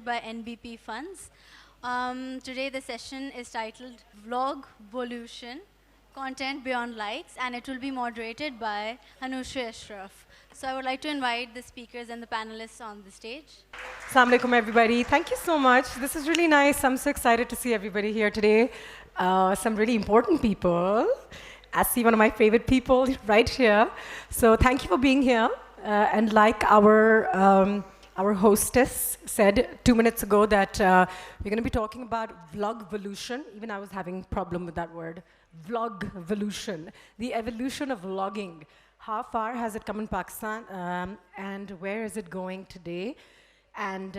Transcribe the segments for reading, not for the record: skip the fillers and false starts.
By NBP funds. Today the session is titled Vlogvolution, Content Beyond Likes, and it will be moderated by Anoushey Ashraf. So I would like to invite the speakers and the panelists on the stage. Assalamu alaikum everybody. Thank you so much. This is really nice. I'm so excited to see everybody here today. Some really important people. I see one of my favorite people right here. So thank you for being here. And like our hostess said 2 minutes ago that we're going to be talking about vlogvolution. Even I was having a problem with that word. Vlogvolution, the evolution of vlogging. How far has it come in Pakistan and where is it going today? And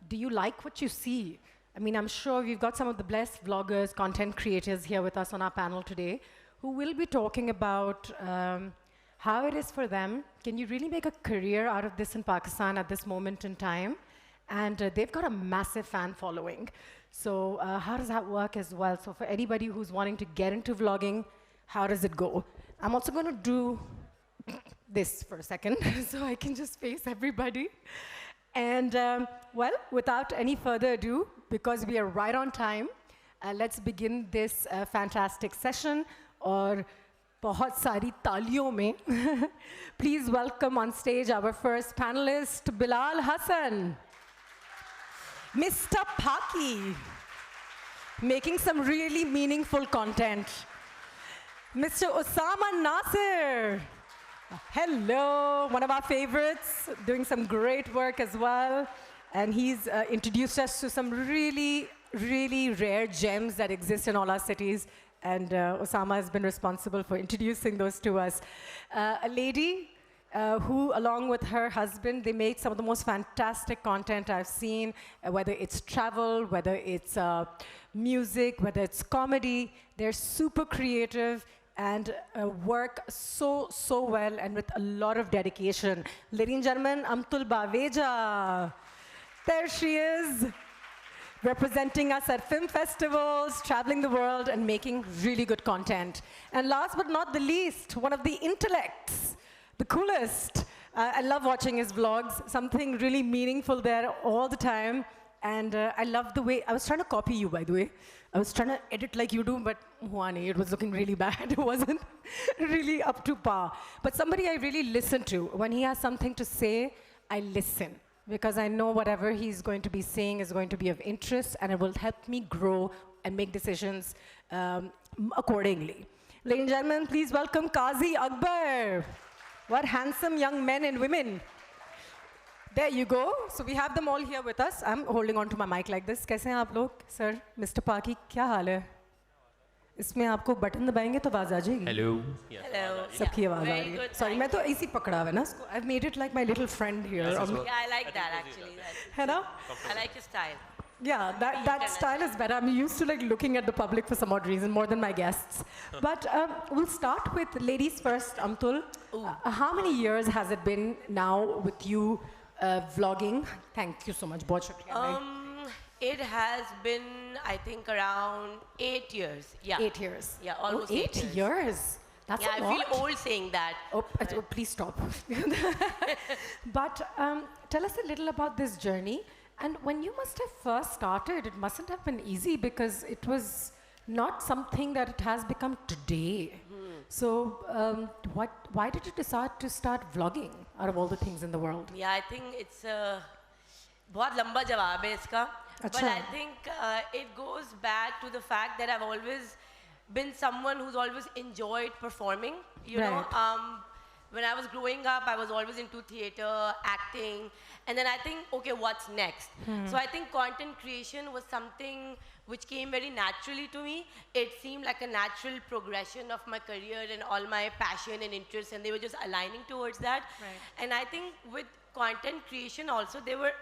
do you like what you see? I mean, I'm sure we've got some of the blessed vloggers, content creators here with us on our panel today who will be talking about how it is for them. Can you really make a career out of this in Pakistan at this moment in time? And they've got a massive fan following. So how does that work as well? So for anybody who's wanting to get into vlogging, how does it go? I'm also going to do this for a second so I can just face everybody. And well, without any further ado, because we are right on time, let's begin this fantastic session. Or बहुत सारी तालियों में please welcome on stage our first panelist, Bilal Hassan. Mr. Paki, making some really meaningful content. Mr. Osamah Nasir. Hello, one of our favorites, doing some great work as well. And he's introduced us to some really, really rare gems that exist in all our cities. And Osamah has been responsible for introducing those to us. A lady who, along with her husband, they make some of the most fantastic content I've seen, whether it's travel, whether it's music, whether it's comedy. They're super creative and work so well and with a lot of dedication. Ladies and gentlemen, Amtul Baweja. There she is, representing us at film festivals, traveling the world, and making really good content. And last but not the least, one of the intellects, the coolest. I love watching his vlogs, something really meaningful there all the time. And I love the way, I was trying to copy you, by the way. I was trying to edit like you do, but it was looking really bad. It wasn't really up to par. But somebody I really listen to. When he has something to say, I listen. Because I know whatever he's going to be saying is going to be of interest and it will help me grow and make decisions accordingly. Ladies and gentlemen, please welcome Kazi, Akber. What handsome young men and women. There you go. So we have them all here with us. I'm holding on to my mic like this. कैसे हैं आप लोग? Sir, Mr. Paki, क्या हाल है? इसमें आपको button दबाएंगे तो आवाज आ जाएगी. Hello. Hello. सबकी आवाज आ रही है. Sorry, मैं तो इसी पकड़ा हुआ है ना. I've made it like my little friend here. Yeah, I like that actually. है ना? I like your style. Yeah, that style is better. I'm used to like looking at the public for some odd reason more than my guests. But we'll start with ladies first. Amtul, how many years has it been now with you vlogging? Thank you so much. बहुत शुक्रिया. It has been, I think, around 8 years. Yeah. 8 years. Yeah, almost 8 years. That's yeah, a lot. I feel old saying that. Oh, please stop. But tell us a little about this journey. And when you must have first started, it mustn't have been easy because it was not something that it has become today. So why did you decide to start vlogging out of all the things in the world? Yeah, I think it's a बहुत लंबा जवाब है इसका. But I think it goes back to the fact that I've always been someone who's always enjoyed performing. You know, when I was growing up, I was always into theater, acting, and then I think, okay, what's next? So I think content creation was something which came very naturally to me. It seemed like a natural progression of my career and all my passion and interests, and they were just aligning towards that. And I think with content creation also, there were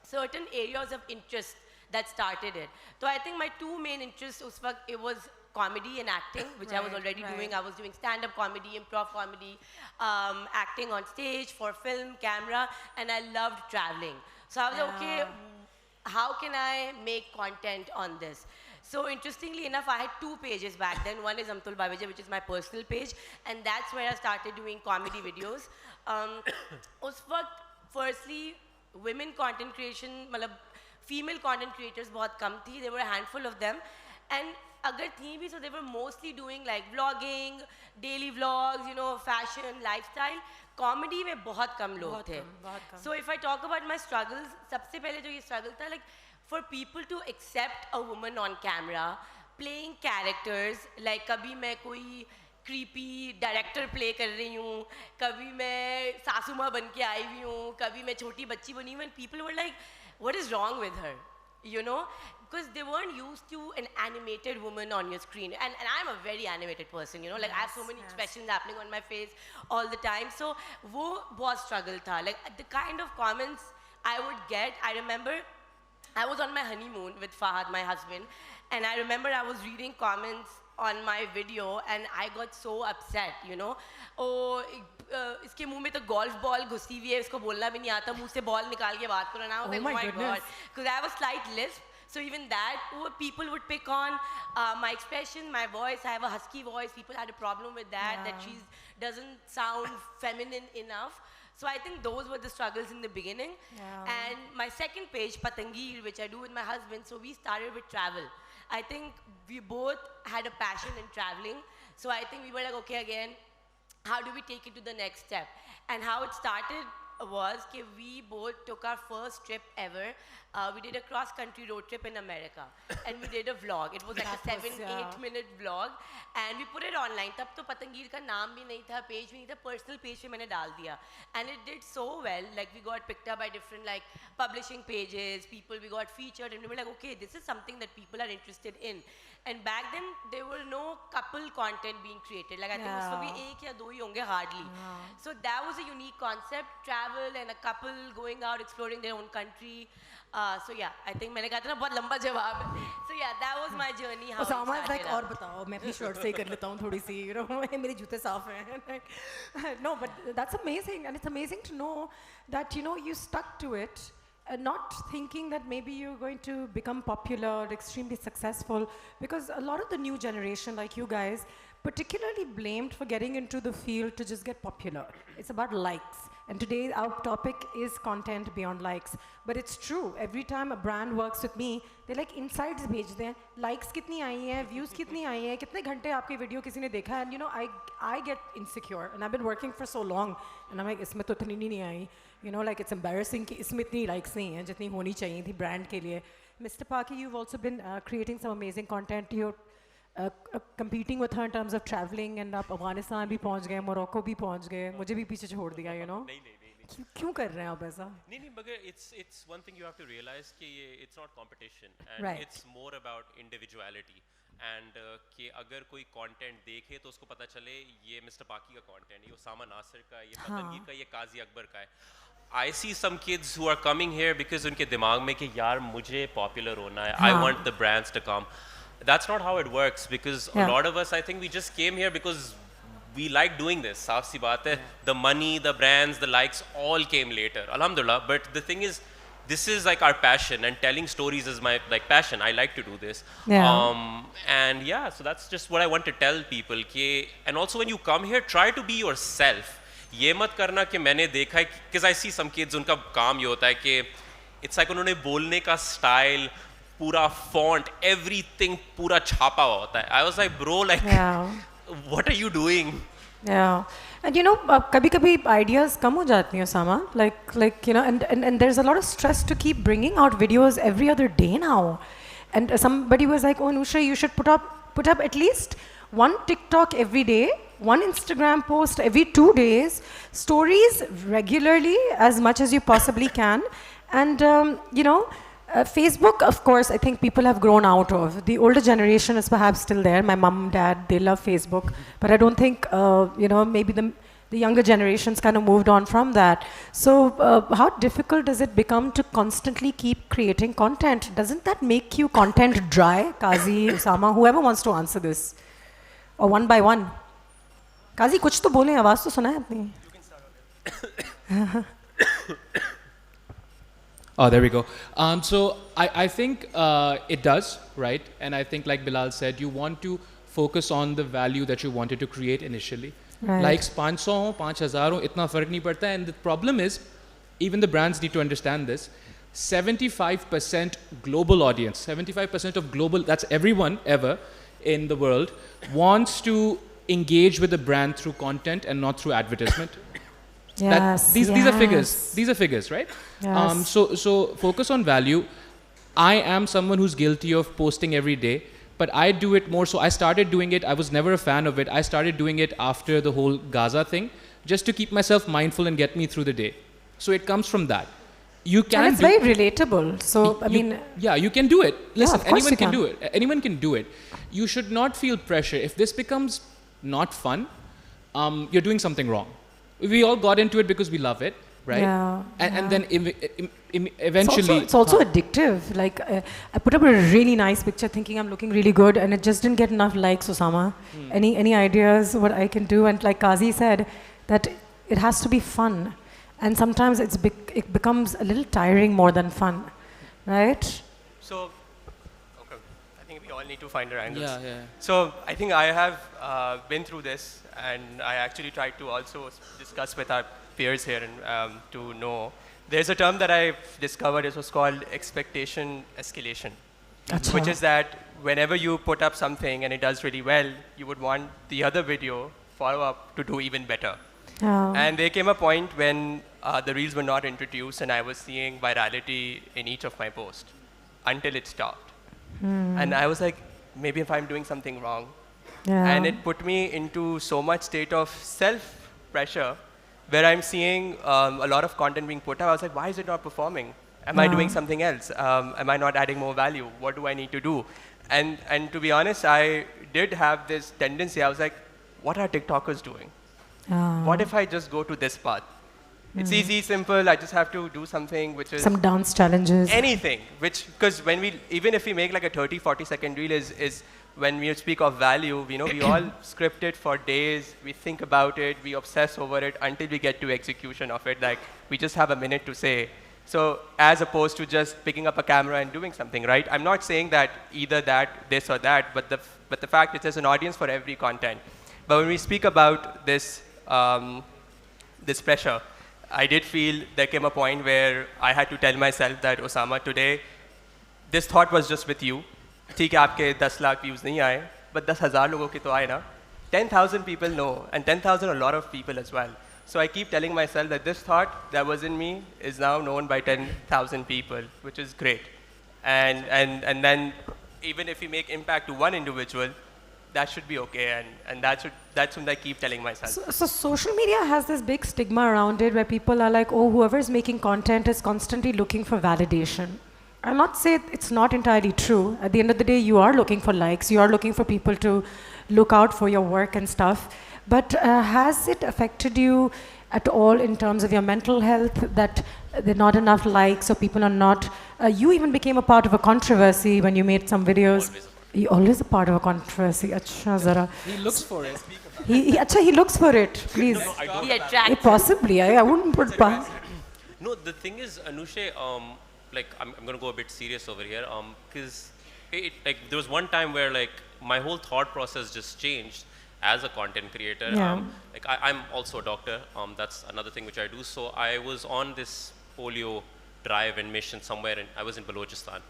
certain areas of interest that started it. So I think my two main interests, it was comedy and acting, which I was already doing. I was doing stand-up comedy, improv comedy, acting on stage for film, camera, and I loved traveling. So I was like, okay, how can I make content on this? So interestingly enough, I had 2 pages back then. One is Amtul, Baweja, which is my personal page, and that's where I started doing comedy videos. Us waqt, firstly, women content creation, female content creators बहुत कम थी. There were a handful of them, and अगर थी भी, so they were mostly doing like vlogging, daily vlogs, you know, fashion, lifestyle. Comedy में बहुत कम लोग थे. So if I talk about my struggles, सबसे पहले जो ये struggle था, like for people to accept a woman on camera, playing characters, like कभी मैं कोई creepy director play कर रही हूँ, कभी मैं सासू माँ बन के आई हुई हूँ, कभी मैं छोटी बच्ची बनी हूँ, and people were like, what is wrong with her? You know? Because they weren't used to an animated woman on your screen. And I'm a very animated person, you know, like I have so many expressions happening on my face all the time. So, wo bahut struggle tha. Like the kind of comments I would get, I remember I was on my honeymoon with Fahad, my husband, and I remember I was reading comments on my video and I got so upset, you know. Oh, इसके मुंह में तो golf ball घुसी हुई है, इसको बोलना भी नहीं आता, मुंह से ball निकाल के बात करो ना. Oh my God. Because I have a slight lisp. So even that, people would pick on my expression, my voice. I have a husky voice. People had a problem with that, that she doesn't sound feminine enough. So I think those were the struggles in the beginning. And my second page, Patangir, which I do with my husband, so we started with travel. I think we both had a passion in traveling. So I think we were like, okay, again, how do we take it to the next step? And how it started was that we both took our first trip ever. We did a cross-country road trip in America, and we did a vlog. It was like a 7-8 minute vlog, and we put it online. तब तो पतंगीर का नाम भी नहीं था, page भी नहीं था, personal page पे मैंने डाल दिया, and it did so well. Like we got picked up by different like publishing pages, people. We got featured, and we were like, okay, this is something that people are interested in. And back then there were no couple content being created. Like I think उसमें भी एक या दो ही होंगे hardly. So that was a unique concept: travel and a couple going out exploring their own country. So yeah, I think मैंने कहा था ना बहुत लंबा जवाब है. So yeah, that was my journey. How Osamah is like और बताओ, मैं अपनी shirt से कर लेता हूँ थोड़ी सी, you know, मेरे जूते साफ हैं. No, but that's amazing, and it's amazing to know that, you know, you stuck to it. Not thinking that maybe you're going to become popular, extremely successful, because a lot of the new generation, like you guys, particularly blamed for getting into the field to just get popular. It's about likes. And today our topic is content beyond likes. But it's true, every time a brand works with me, they like insights भेजते हैं, likes कितनी आई हैं, views कितनी आई हैं, कितने घंटे आपके video किसी ने देखा है, and you know, I get insecure, and I've been working for so long, and I'm like, इसमें तो इतनी नहीं आई. You know, like it's embarrassing कि इसमें इतनी likes नहीं हैं जितनी होनी चाहिए थी brand के लिए. Mr. Paki, you've also been creating some amazing content. You're competing with her in terms of traveling, and आप अफगानिस्तान भी पहुंच गए, मोरक्को भी पहुंच गए, मुझे भी पीछे छोड़ दिया, you know. नहीं क्यों कर रहे हैं आप ऐसा? नहीं मगर it's one thing you have to realize कि ये it's not competition, and it's more about individuality. And कि अगर कोई content देखे तो उसको पता चले ये Mr. Paki का content, ये ओसामा नासिर का, ये पतंगीर का, ये काजी अकबर का है. I see some kids who are coming here because उनके दिमाग में कि यार मुझे popular होना है, I want the brands to come. That's not how it works, because a lot of us, I think we just came here because we like doing this. Saaf si baat hai. The money, the brands, the likes all came later. Alhamdulillah. But the thing is, this is like our passion, and telling stories is my like passion. I like to do this. And yeah, so that's just what I want to tell people. And also when you come here, try to be yourself. ये मत करना कि मैंने देखा है, because I see some kids, उनका काम ये होता है कि it's like उन्होंने बोलने का style, पूरा font, everything पूरा छापा हुआ होता है. I was like, bro, like, what are you doing? Yeah, and you know, कभी-कभी ideas कम हो जाती हैं, Osamah. Like you know, and there's a lot of stress to keep bringing out videos every other day now. And somebody was like, oh, Anoushey, you should put up at least one TikTok every day, one Instagram post every 2 days, stories regularly as much as you possibly can, and you know. Facebook, of course, I think people have grown out of. The older generation is perhaps still there. My mom, dad, they love Facebook. But I don't think, you know, maybe the the younger generations kind of moved on from that. So how difficult does it become to constantly keep creating content? Doesn't that make you content dry? Kazi, Osamah, whoever wants to answer this. Or one by one. Kazi, kuch to bole, आवाज तो सुना है अपनी. You can start. Oh, there we go. So I think it does, right? And I think like Bilal said, you want to focus on the value that you wanted to create initially. Right. Likes 500 ho, 5000 ho, itna fark nahi padta. And the problem is, even the brands need to understand this, 75% global audience, 75% of global, that's everyone ever in the world, wants to engage with the brand through content and not through advertisement. Yes, these are figures. These are figures, right? Yes. So focus on value. I am someone who's guilty of posting every day, but I do it more. So I started doing it. I was never a fan of it. I started doing it after the whole Gaza thing, just to keep myself mindful and get me through the day. So it comes from that. You can. And it's very relatable. So yeah, you can do it. Listen, yeah, anyone can do it. Anyone can do it. You should not feel pressure. If this becomes not fun, you're doing something wrong. We all got into it because we love it, right? Yeah. And then eventually... It's also addictive. Like, I put up a really nice picture thinking I'm looking really good, and it just didn't get enough likes, Osamah. Any ideas what I can do? And like Kazi said, that it has to be fun. And sometimes it becomes a little tiring more than fun, right? So, okay, I think we all need to find our angles. Yeah. So I think I have been through this, and I actually tried to also discuss with our peers here and to know. There's a term that I've discovered, it was called expectation escalation, which is that whenever you put up something and it does really well, you would want the other video follow-up to do even better. And there came a point when the reels were not introduced and I was seeing virality in each of my posts until it stopped. And I was like, maybe if I'm doing something wrong. And it put me into so much state of self-pressure where I'm seeing a lot of content being put out. I was like, why is it not performing? Am I doing something else? Am I not adding more value? What do I need to do? And to be honest, I did have this tendency. I was like, what are TikTokers doing? What if I just go to this path? It's easy, simple. I just have to do something which is... Some dance challenges. Anything. Because even if we make like a 30, 40-second reel is when we speak of value, we all script it for days. We think about it. We obsess over it until we get to execution of it. Like, we just have a minute to say. So as opposed to just picking up a camera and doing something, right? I'm not saying that either that, this or that, but the fact is there's an audience for every content. But when we speak about this, this pressure, I did feel there came a point where I had to tell myself that, Osamah, today, this thought was just with you. ठीक है आपके 10 lakh views नहीं आए, but 10,000 लोगों के तो आए ना. 10,000 people know, and 10,000 a lot of people as well. So I keep telling myself that this thought that was in me is now known by 10,000 people, which is great. And then even if you make impact to one individual, that should be okay, and that's what I keep telling myself. So social media has this big stigma around it where people are like, oh, whoever is making content is constantly looking for validation. I'll not say it's not entirely true. At the end of the day, you are looking for likes. You are looking for people to look out for your work and stuff. But has it affected you at all in terms of your mental health, that there are not enough likes or people are not... you even became a part of a controversy when you made some videos. You're always a part of a controversy. Achha, zara. He looks for it. He looks for it, please. No, I don't. He attracts. Possibly, I wouldn't put past. No, the thing is, Anoushey, like, I'm going to go a bit serious over here, because like, there was one time where, like, my whole thought process just changed as a content creator. Yeah. Like, I'm also a doctor. That's another thing which I do. So I was on this polio drive and mission somewhere, and I was in Balochistan.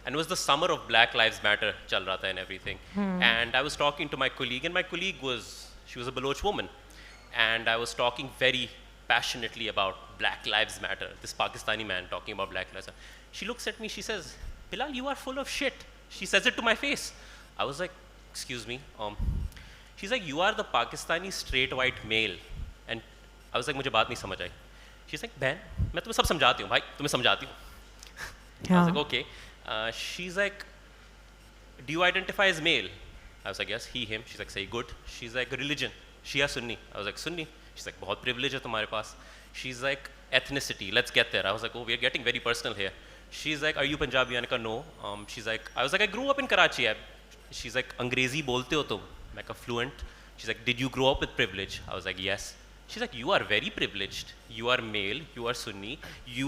And it was the summer of Black Lives Matter, chal raha tha and everything. And I was talking to my colleague, and my colleague she was a Baloch woman. And I was talking very passionately about Black Lives Matter, this Pakistani man talking about Black Lives Matter. She looks at me, she says, Bilal, you are full of shit. She says it to my face. I was like, excuse me. She's like, you are the Pakistani straight white male. And I was like, mujhe baat nahi samajh aayi. She's like, Ben, main tumhe sab samjhati hu, bhai, tumhe samjhati hu. I was like, okay. She's like, do you identify as male? I was like, yes, he, him. She's like, say, good. She's like, religion, Shia, Sunni. I was like, Sunni. She's like, बहुत privilege है तुम्हारे पास. She's like, ethnicity, let's get there. I was like, oh, we're getting very personal here. She's like, are you Punjabi? मैंने कहा, no. She's like, I was like, I grew up in Karachi. She's like, अंग्रेजी बोलते हो तुम? मैं कहा, fluent. She's like, did you grow up with privilege? I was like, yes. She's like, you are very privileged. You are male, you are Sunni, you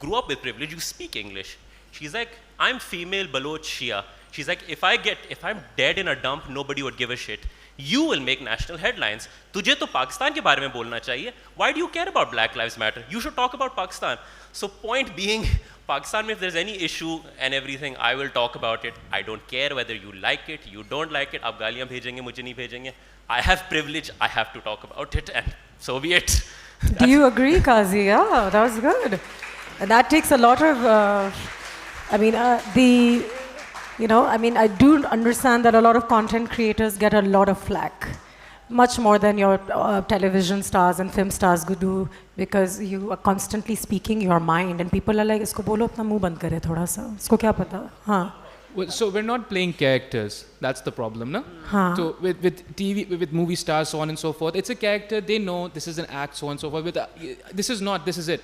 grew up with privilege, you speak English. She's like, I'm female, Baloch, Shia. She's like, if I'm dead in a dump, nobody would give a shit. You will make national headlines. तुझे तो पाकिस्तान के बारे में बोलना चाहिए. Why do you care about Black Lives Matter? You should talk about Pakistan. So point being, Pakistan, if there's any issue and everything, I will talk about it. I don't care whether you like it, you don't like it. आप गालियाँ भेजेंगे, मुझे नहीं भेजेंगे. I have privilege, I have to talk about it, and so be it. Do you agree, Kazi? Yeah, that was good. And that takes a lot of, I do understand that a lot of content creators get a lot of flack. Much more than your television stars and film stars could do, because you are constantly speaking your mind and people are like, isko bolo apna muh band kare thoda sa. Isko kya pata? Haan. Well, so we're not playing characters. That's the problem, no? So with TV, with movie stars, so on and so forth, it's a character. They know this is an act, so on and so forth. This is not. This is it.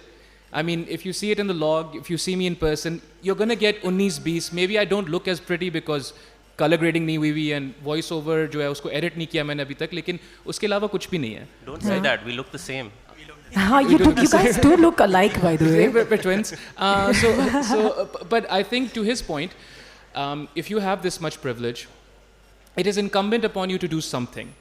I mean, if you see it in the log, if you see me in person, you're gonna get 19-20. Maybe I don't look as pretty because color grading नहीं हुई and voice over जो है उसको edit नहीं किया मैंने अभी तक. लेकिन उसके अलावा कुछ भी नहीं है. Don't say that. We look the same. You guys do look alike, by the way. We're twins. But I think to his point, if you have this much privilege, it is incumbent upon you to do something.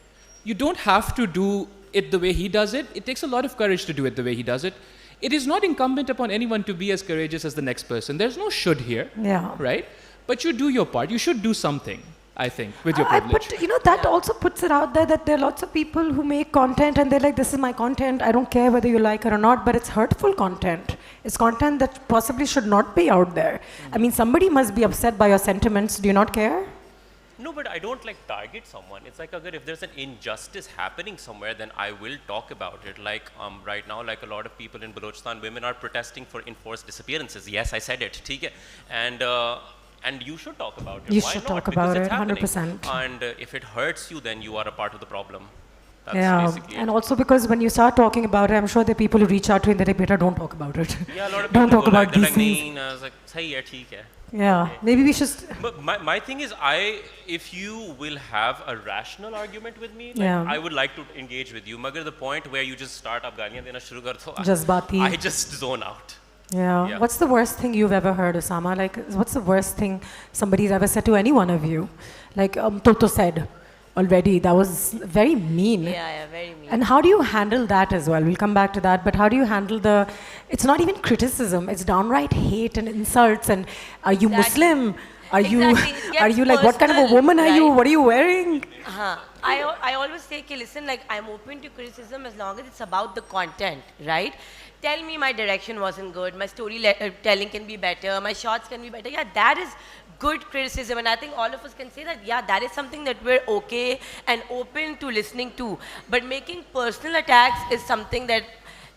You don't have to do it the way he does it. It takes a lot of courage to do it the way he does it. It is not incumbent upon anyone to be as courageous as the next person. There's no should here, right? But you do your part. You should do something, I think, with your privilege. But that also puts it out there that there are lots of people who make content and they're like, this is my content. I don't care whether you like it or not, but it's hurtful content. It's content that possibly should not be out there. I mean, somebody must be upset by your sentiments. Do you not care? No, but I don't like target someone. It's like if there's an injustice happening somewhere, then I will talk about it. Like right now, like a lot of people in Balochistan, women are protesting for enforced disappearances. Yes, I said it. And you should talk about it. You Why should not? talk Because about it's it, happening. 100%. And if it hurts you, then you are a part of the problem. That's basically and it. also because when you start talking about it, I'm sure there are people who reach out to you and they're like, beta, don't talk about it. Yeah, a lot of don't people talk about like, they're like, DCs. "Nahin," I was like, sahi hai, theek hai. Yeah, maybe we should... But my thing is, if you will have a rational argument with me, like, I would like to engage with you. Magar the point where you just start up gaaliyan dena shuru kar do, Jazbati. I just zone out. Yeah. What's the worst thing you've ever heard, Osamah? Like, what's the worst thing somebody's ever said to any one of you? Like Toto said already, that was very mean. Yeah, very mean. And how do you handle that as well? We'll come back to that. But how do you handle it's not even criticism, it's downright hate and insults. And are you Muslim? Are you like, what kind of a woman are you? What are you wearing? I always say, listen, like, I'm open to criticism as long as it's about the content, right? Tell me my direction wasn't good, my storytelling can be better, my shots can be better. Yeah, that is good criticism, and I think all of us can say that, yeah, that is something that we're okay and open to listening to. But making personal attacks is something that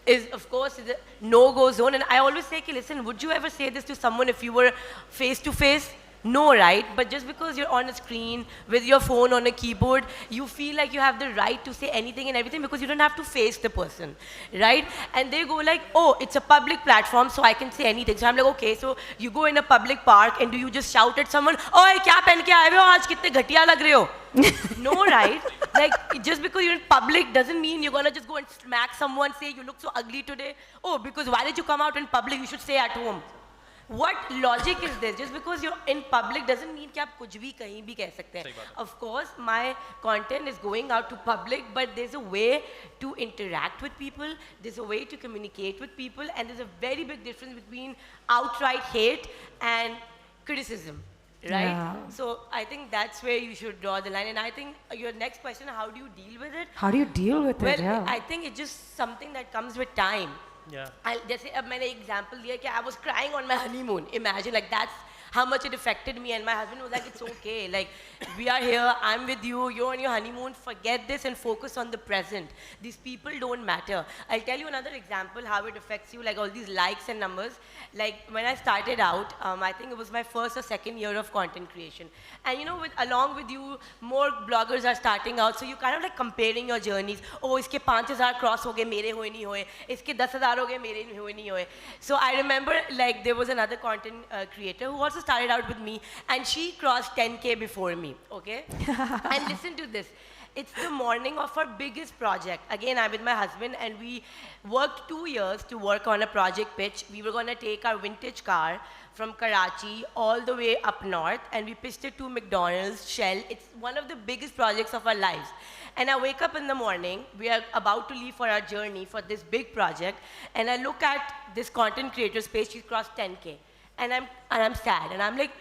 is, of course, is a no-go zone. And I always say, listen, would you ever say this to someone if you were face-to-face? No, right? But just because you're on a screen with your phone on a keyboard, you feel like you have the right to say anything and everything because you don't have to face the person, right? And they go like, oh, it's a public platform, so I can say anything. So I'm like, okay, so you go in a public park and do you just shout at someone, "Oi, kya pehen ke aaye ho? Aaj kitne ghatiya lag rahe ho?" No, right? Like, just because you're in public doesn't mean you're gonna just go and smack someone, say, you look so ugly today. Oh, because why did you come out in public? You should stay at home. What logic is this? Just because you're in public doesn't mean कि आप कुछ भी कहीं भी कह सकते हैं. Of course, my content is going out to public, but there's a way to interact with people, there's a way to communicate with people, and there's a very big difference between outright hate and criticism, right? Yeah. So I think that's where you should draw the line. And I think your next question, how do you deal with it? How do you deal with it? Well, Yeah. I think it's just something that comes with time. Yeah. जैसे अब मैंने example दिया कि I was crying on my honeymoon. Imagine, like, that's how much it affected me. And my husband was like, it's okay. Like, we are here, I'm with you, you're on your honeymoon, forget this and focus on the present. These people don't matter. I'll tell you another example how it affects you, like all these likes and numbers. Like when I started out, I think it was my first or second year of content creation. And you know, along with you, more bloggers are starting out, so you kind of like comparing your journeys. Oh, iske 5,000 cross ho gaye, mere hoye nahi hoye. Iske 10,000 ho gaye, mere hoye nahi hoye. So I remember like there was another content creator who also started out with me, and she crossed 10K before me, okay? And listen to this. It's the morning of our biggest project. Again, I'm with my husband, and we worked 2 years to work on a project pitch. We were going to take our vintage car from Karachi all the way up north, and we pitched it to McDonald's, Shell. It's one of the biggest projects of our lives. And I wake up in the morning, we are about to leave for our journey for this big project, and I look at this content creator's page, she's crossed 10K. And I'm sad, and I'm like,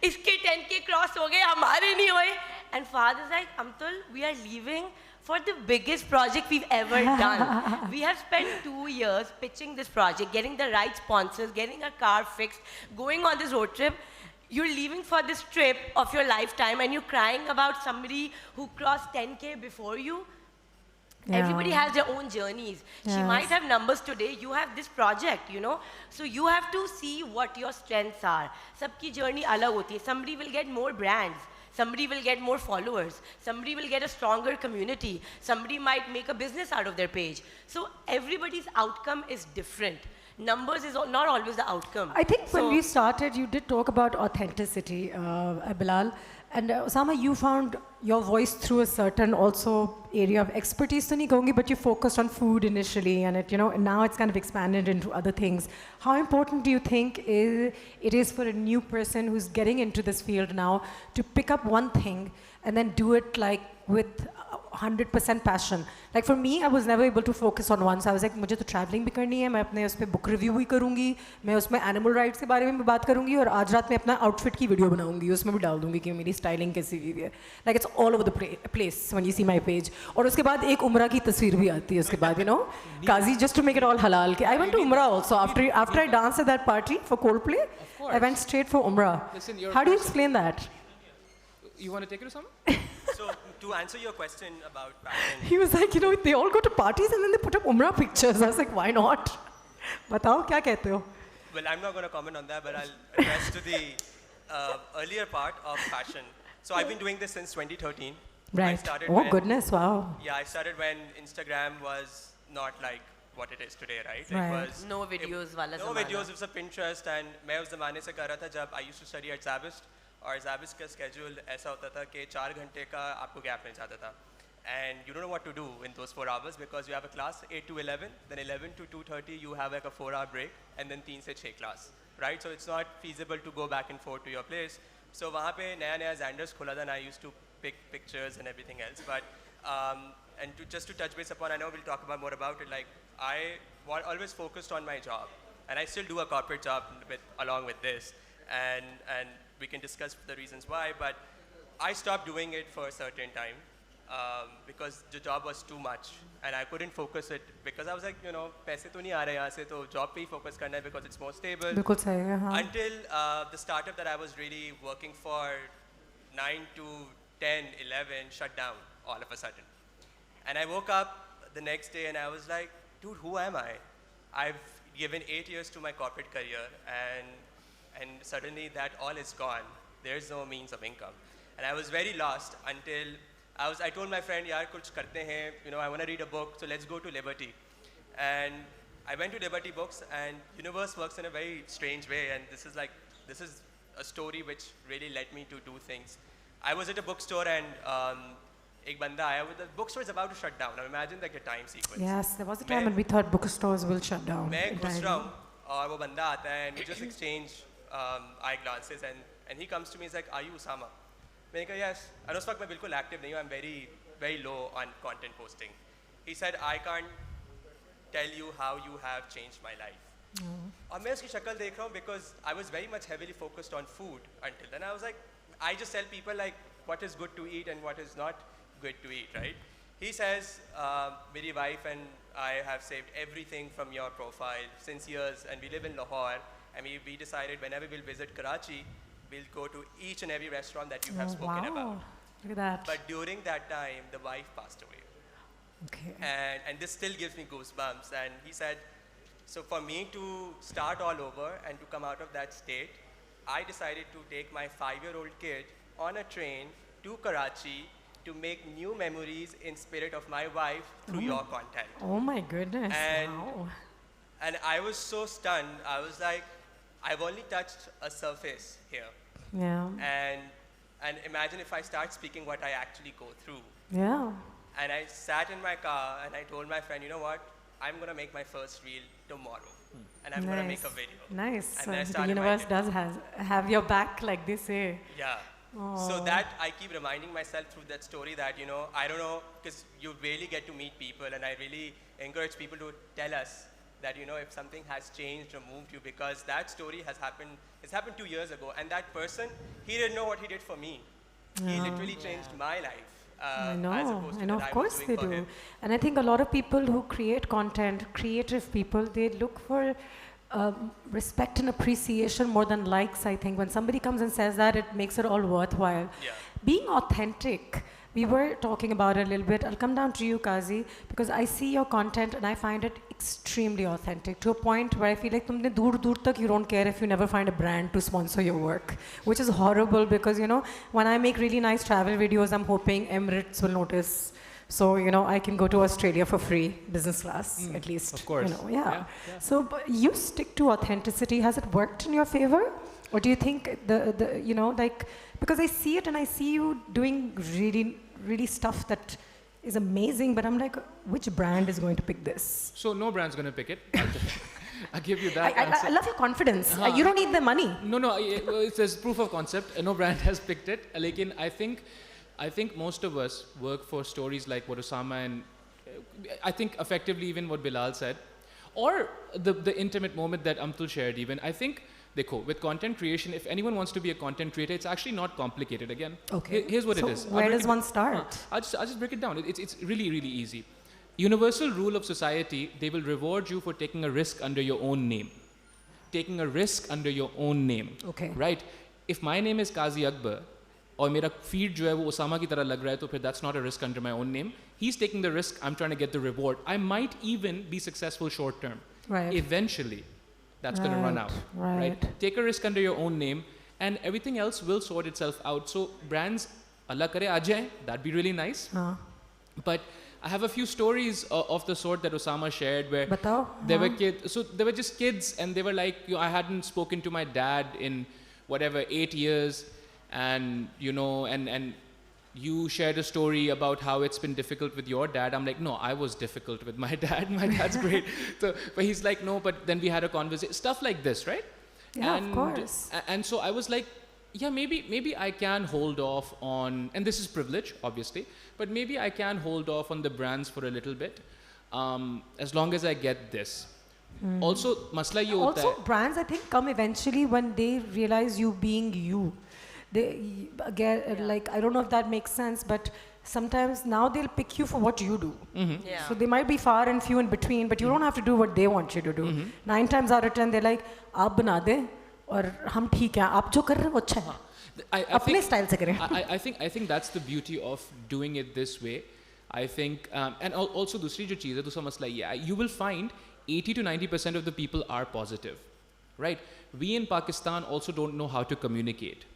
iske 10K cross ho gaye, hamare nahi hoye. And father's like, Amtul, we are leaving for the biggest project we've ever done. We have spent 2 years pitching this project, getting the right sponsors, getting a car fixed, going on this road trip. You're leaving for this trip of your lifetime, and you're crying about somebody who crossed 10K before you. Yeah. Everybody has their own journeys. Yes. She might have numbers today, you have this project, you know. So you have to see what your strengths are. Sabki journey alag hoti hai. Somebody will get more brands. Somebody will get more followers. Somebody will get a stronger community. Somebody might make a business out of their page. So everybody's outcome is different. Numbers is not always the outcome. I think when we started, you did talk about authenticity, Bilal. And Osamah, you found your voice through a certain also area of expertise, to nahi kahungi, but you focused on food initially, and now it's kind of expanded into other things. How important do you think it is for a new person who's getting into this field now to pick up one thing and then do it like with 100% passion? Like for me, I was never able to focus on one. So I was like, मुझे तो traveling भी करनी है, मैं अपने उसपे book review भी करूँगी, मैं उसमें animal rights के बारे में भी बात करूँगी, और आज रात में अपना outfit की video बनाऊँगी, उसमें भी डाल दूँगी कि मेरी styling कैसी हुई है. Like it's all over the place when you see my page. और उसके बाद एक उम्रा की तस्वीर भी आती है उसके बाद, you know, Kazi, just to make it all halal. I went to Umrah also after I danced at that party for Coldplay. I went straight for Umrah. Listen, how do you explain that? You want to take it or something? So, to answer your question about passion... He was like, you know, they all go to parties and then they put up Umrah pictures. I was like, why not? Batao, kya kehte ho? Well, I'm not going to comment on that, but I'll address to the earlier part of passion. So, I've been doing this since 2013. Right. Goodness, wow. Yeah, I started when Instagram was not like what it is today, right? Right. It was... No videos wala No videos, it was a Pinterest, and मैं उस ज़माने से कर रहा था जब I used to study at Zabist. और ज़ाबिस का schedule ऐसा होता था कि 4 घंटे का आपको gap मिल जाता था. And you don't know what to do in those 4 hours because you have a class 8 to 11, then 11 to 2:30 you have like a 4-hour break, and then 3 से 6 class, right? So it's not feasible to go back and forth to your place. So वहाँ पे नया Xander's खुला था, and I used to pick pictures and everything else. But and just to touch base upon, I know we'll talk about more about it. Like I always focused on my job, and I still do a corporate job along with this, and we can discuss the reasons why, but I stopped doing it for a certain time because the job was too much and I couldn't focus it because I was like, you know, paise to nahi aa rahe yahan se, to job pe hi focus karna hai because it's more stable. Until the startup that I was really working for 9 to 10, 11 shut down all of a sudden. And I woke up the next day and I was like, dude, who am I? I've given 8 years to my corporate career, and suddenly that all is gone. There's no means of income. And I was very lost until I told my friend, yaar, kuch karte hain, you know, I want to read a book, so let's go to Liberty. And I went to Liberty Books, and universe works in a very strange way, and this is a story which really led me to do things. I was at a bookstore, and ek banda aaya, the bookstore is about to shut down. Now imagine like a time sequence. Yes, there was a time when we thought bookstores will shut down. मैं घुस रहा हूँ और वो बंदा आता है, and we just exchange eye glances, and he comes to me, he's like, are you Osamah? मैंने कहा yes. And उस वक्त मैं बिल्कुल active नहीं हूँ, I'm very low on content posting. He said, I can't tell you how you have changed my life. और मैं उसकी शक्ल देख रहा हूँ because I was very much heavily focused on food until then. I was like, I just tell people like what is good to eat and what is not good to eat, right? He says, मेरी wife and I have saved everything from your profile since years, and we live in Lahore, and we decided whenever we'll visit Karachi, we'll go to each and every restaurant that you have spoken about. Look at that. But during that time, the wife passed away. Okay. And this still gives me goosebumps. And he said, so for me to start all over and to come out of that state, I decided to take my 5-year-old kid on a train to Karachi to make new memories in spirit of my wife through your content. Oh my goodness. And I was so stunned. I was like, I've only touched a surface here. Yeah. And imagine if I start speaking what I actually go through. Yeah. And I sat in my car and I told my friend, you know what? I'm going to make my first reel tomorrow. And I'm going to make a video. Nice. And then I So the started universe does have your back, like they say. Yeah. So that I keep reminding myself through that story that, you know, I don't know, because you really get to meet people, and I really encourage people to tell us that, you know, if something has changed or moved you, because that story has happened, it's happened 2 years ago, and that person, he didn't know what he did for me. He literally changed my life. I know, of course they do. And I think a lot of people who create content, creative people, they look for respect and appreciation more than likes, I think. When somebody comes and says that, it makes it all worthwhile. Yeah. Being authentic, we were talking about it a little bit. I'll come down to you, Kazi, because I see your content and I find it extremely authentic, to a point where I feel like tumne dur dur tak you don't care if you never find a brand to sponsor your work, which is horrible because, you know, when I make really nice travel videos, I'm hoping Emirates will notice. So, you know, I can go to Australia for free, business class, at least. Of course. You know, yeah. So, but you stick to authenticity. Has it worked in your favor? Or do you think you know, like, because I see it and I see you doing really, really stuff that is amazing, but I'm like, which brand is going to pick this? So no brand's going to pick it. I'll give you that answer. I love your confidence. You don't need the money. No, it's proof of concept. No brand has picked it. Lekin, I think most of us work for stories like what Osamah and I think effectively even what Bilal said, or the intimate moment that Amtul shared even. I think, with content creation, if anyone wants to be a content creator, it's actually not complicated. Again, here's what it is. Where does one start? I'll just break it down. It's really, really easy. Universal rule of society, they will reward you for taking a risk under your own name. Taking a risk under your own name. Okay. Right? If my name is Kazi Akber, और मेरा feed जो है वो Osamah की तरह लग रहा है, तो फिर that's not a risk under my own name. He's taking the risk, I'm trying to get the reward. I might even be successful short term. Right. Eventually, that's going to run out. Right. Take a risk under your own name, and everything else will sort itself out. So brands, Allah kare aa jaye, that'd be really nice. But I have a few stories of the sort that Osamah shared where there were kids. So they were just kids, and they were like, you know, I hadn't spoken to my dad in whatever 8 years. And, you know, and you shared a story about how it's been difficult with your dad. I'm like, no, I was difficult with my dad. My dad's great. So, but he's like, no, but then we had a conversation. Stuff like this, right? Yeah, of course. And so I was like, yeah, maybe I can hold off on, and this is privilege, obviously, but maybe I can hold off on the brands for a little bit, as long as I get this. Also, masla ye hota hai. Brands, I think, come eventually when they realize you being you. They, again, like, I don't know if that makes sense, but sometimes now they'll pick you for what you do. Yeah. So they might be far and few in between, but you don't have to do what they want you to do. 9 times out of 10, they're like, aap bana de, aur hum theek hain, aap jo kar rahe ho wo अच्छा है. अपने style से करें. I think that's the beauty of doing it this way. I think, and also दूसरी जो चीज़ है, दूसरा मसला ये है, you will find 80 to 90% of the people are positive, right? We in Pakistan also don't know how to communicate.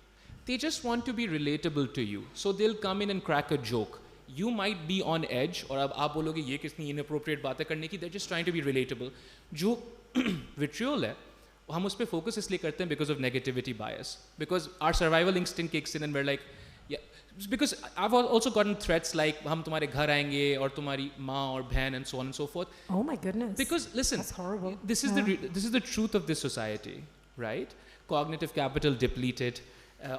They just want to be relatable to you. So they'll come in and crack a joke. You might be on edge, और अब आप बोलोगे ये कितनी inappropriate बातें करने की, they're just trying to be relatable. जो vitriol है, हम उस पे focus इसलिए करते हैं because of negativity bias. Because our survival instinct kicks in and we're like, yeah. Because I've also gotten threats like हम तुम्हारे घर आएंगे और तुम्हारी माँ और बहन and so on and so forth. Oh my goodness. Because listen, that's horrible. This is the truth of this society, right? Cognitive capital depleted.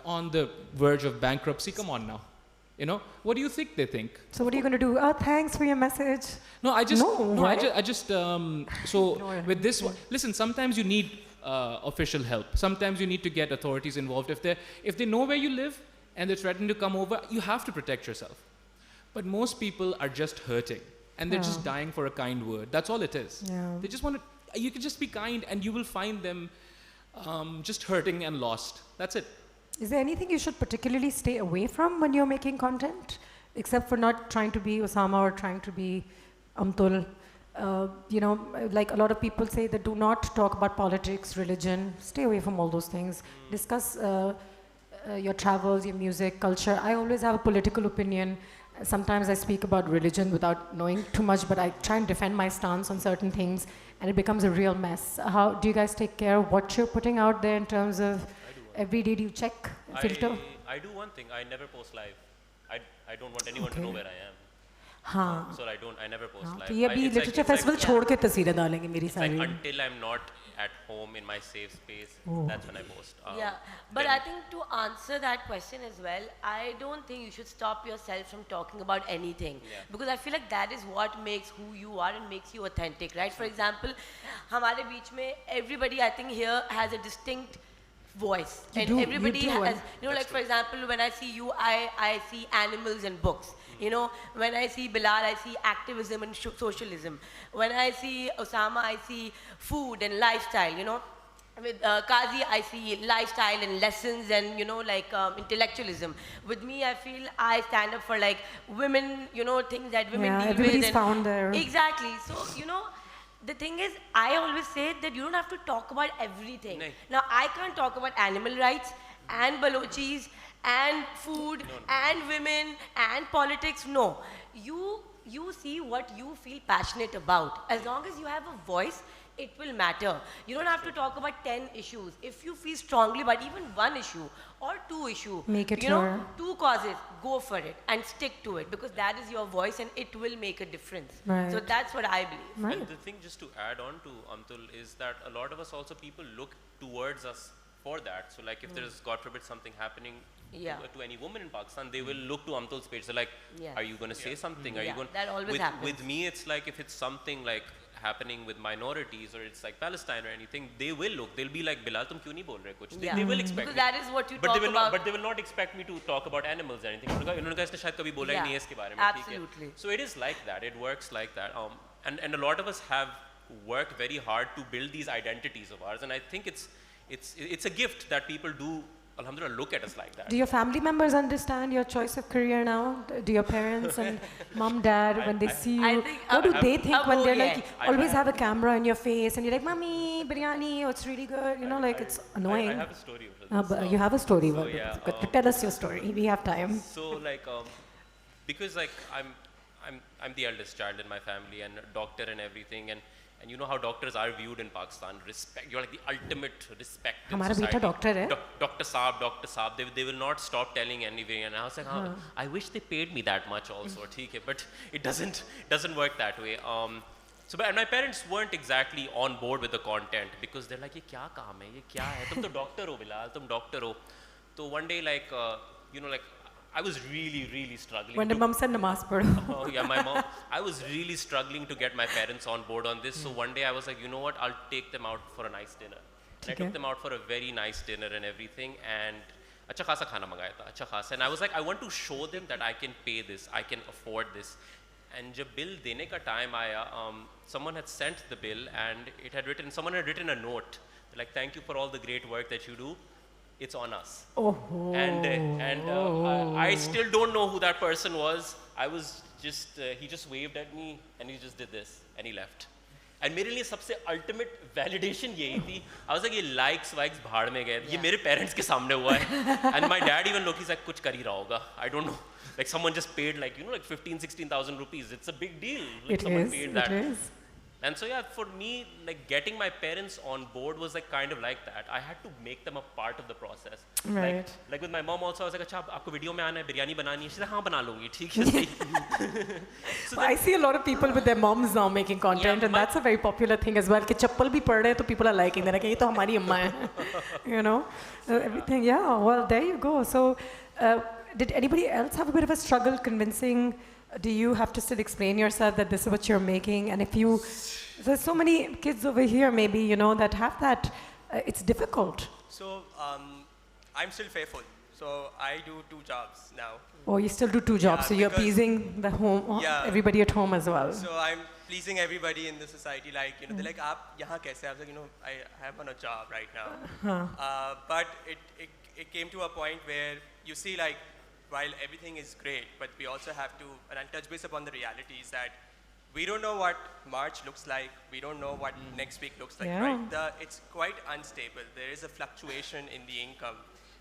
On the verge of bankruptcy. Come on now. You know, what do you think they think? So what are you going to do? Oh, thanks for your message. No, I just so with this one, listen, sometimes you need official help. Sometimes you need to get authorities involved. If they know where you live and they're threatening to come over, you have to protect yourself. But most people are just hurting and they're just dying for a kind word. That's all it is. Yeah. They just want to, you can just be kind and you will find them just hurting and lost. That's it. Is there anything you should particularly stay away from when you're making content, except for not trying to be Osamah or trying to be Amtul? You know, like a lot of people say that do not talk about politics, religion, stay away from all those things. Discuss your travels, your music, culture. I always have a political opinion. Sometimes I speak about religion without knowing too much, but I try and defend my stance on certain things, and it becomes a real mess. How do you guys take care of what you're putting out there in terms of every day do you check, filter? I do one thing. I never post live. I don't want anyone to know where I am. हाँ. So I never post live. तो ये अभी literature festival छोड़ के तस्वीरें डालेंगे मेरी सारी. Until I'm not at home in my safe space, that's when I post. Yeah, but I think to answer that question as well, I don't think you should stop yourself from talking about anything. Because I feel like that is what makes who you are and makes you authentic, right? For example, हमारे बीच में everybody I think here has a distinct voice. And everybody has, you know, like for example, when I see you, I see animals and books. You know, when I see Bilal, I see activism and socialism. When I see Osamah, I see food and lifestyle, you know. With Kazi, I see lifestyle and lessons and, you know, like intellectualism. With me, I feel I stand up for like women, you know, things that women deal with. Everybody's found there. Exactly. So, you know, the thing is, I always say that you don't have to talk about everything. Now, I can't talk about animal rights and Balochis and food and women and politics. No, you see what you feel passionate about. As long as you have a voice, it will matter. You don't have to talk about 10 issues. If you feel strongly about even one issue or two issues, make it you know, two causes, go for it and stick to it, because that is your voice and it will make a difference. Right. So that's what I believe. Right. And the thing, just to add on to Amtul, is that a lot of us also, people look towards us for that. So like if there is, God forbid, something happening to any woman in Pakistan, they will look to Amtul's page. They're like, are you going to say something? Are you going? That always happens. With me, it's like if it's something like happening with minorities or it's like Palestine or anything, they will look. They'll be like, Bilal, tum kyun nahi bol rahe kuch? They will expect because me. that is what you talk about. But they will not expect me to talk about animals or anything. उन्होंने कहा इसने शायद कभी बोला ही नहीं है इसके बारे में. Absolutely. So it is like that. It works like that. And a lot of us have worked very hard to build these identities of ours, and I think it's a gift that people do. Alhamdulillah, look at us like that. Do your family members understand your choice of career now? Do your parents and mom, dad, when they see you, what do they think when they're like, always have a camera in your face and you're like, Mommy, biryani, oh, it's really good, you know, like it's annoying. I have a story of this. You have a story, so, tell us your story, we have time. So like, because like I'm the eldest child in my family and a doctor and everything, and you know how doctors are viewed in Pakistan. Respect, you're like the ultimate respect in society. Doctor hai? Doctor Saab, they will not stop telling anything. And I was like, I wish they paid me that much also, but it doesn't work that way. And my parents weren't exactly on board with the content, because they're like, ye kya kaam hai, ye kya hai, tum to doctor ho Bilal, tum doctor ho. So one day, like, you know, like, I was really struggling. When the mom said namaz padho. Oh yeah, my mom. I was really struggling to get my parents on board on this. So one day I was like, you know what? I'll take them out for a nice dinner. And I took them out for a very nice dinner and everything. And अच्छा खासा खाना मंगाया था, अच्छा खासा. And I was like, I want to show them that I can pay this, I can afford this. And जब bill देने का time आया, someone had sent the bill and someone had written a note like, thank you for all the great work that you do. It's on us. I still don't know who that person was. I was just, he just waved at me and he just did this and he left. And मेरे लिए सबसे ultimate validation यही थी. I was like, ये likes भाड़ में गए. ये मेरे parents के सामने हुआ है. And my dad even looked, he's like, कुछ कर ही रहा होगा. I don't know. Like someone just paid like, you know, like 15,000-16,000 rupees. It's a big deal. Like someone paid that. It is. And so yeah, for me, like getting my parents on board was like kind of like that. I had to make them a part of the process. Right. Like with my mom also, I was like, अच्छा आपको video में आना है, बिरयानी बनानी है. She's like, हाँ बना लूँगी, ठीक है सही. So I see a lot of people with their moms now making content, and that's a very popular thing as well. कि चप्पल भी पड़ रहे हैं तो people are liking. They're like, ये तो हमारी अम्मा है, you know, everything. Yeah. Well, there you go. So, did anybody else have a bit of a struggle convincing? Do you have to still explain yourself that this is what you're making? And if you, there's so many kids over here maybe, you know, that have that, it's difficult. So, I'm still faithful. So, I do 2 jobs now. Oh, you still do 2 jobs, so you're pleasing the home, everybody at home as well. So, I'm pleasing everybody in the society, like, you know, they're like, aap yahan kaise? I was like, you know, I am on a job right now. But it came to a point where you see, like, while everything is great, but we also have to, and I'll touch base upon the realities that we don't know what March looks like. We don't know what next week looks like, right? It's quite unstable. There is a fluctuation in the income.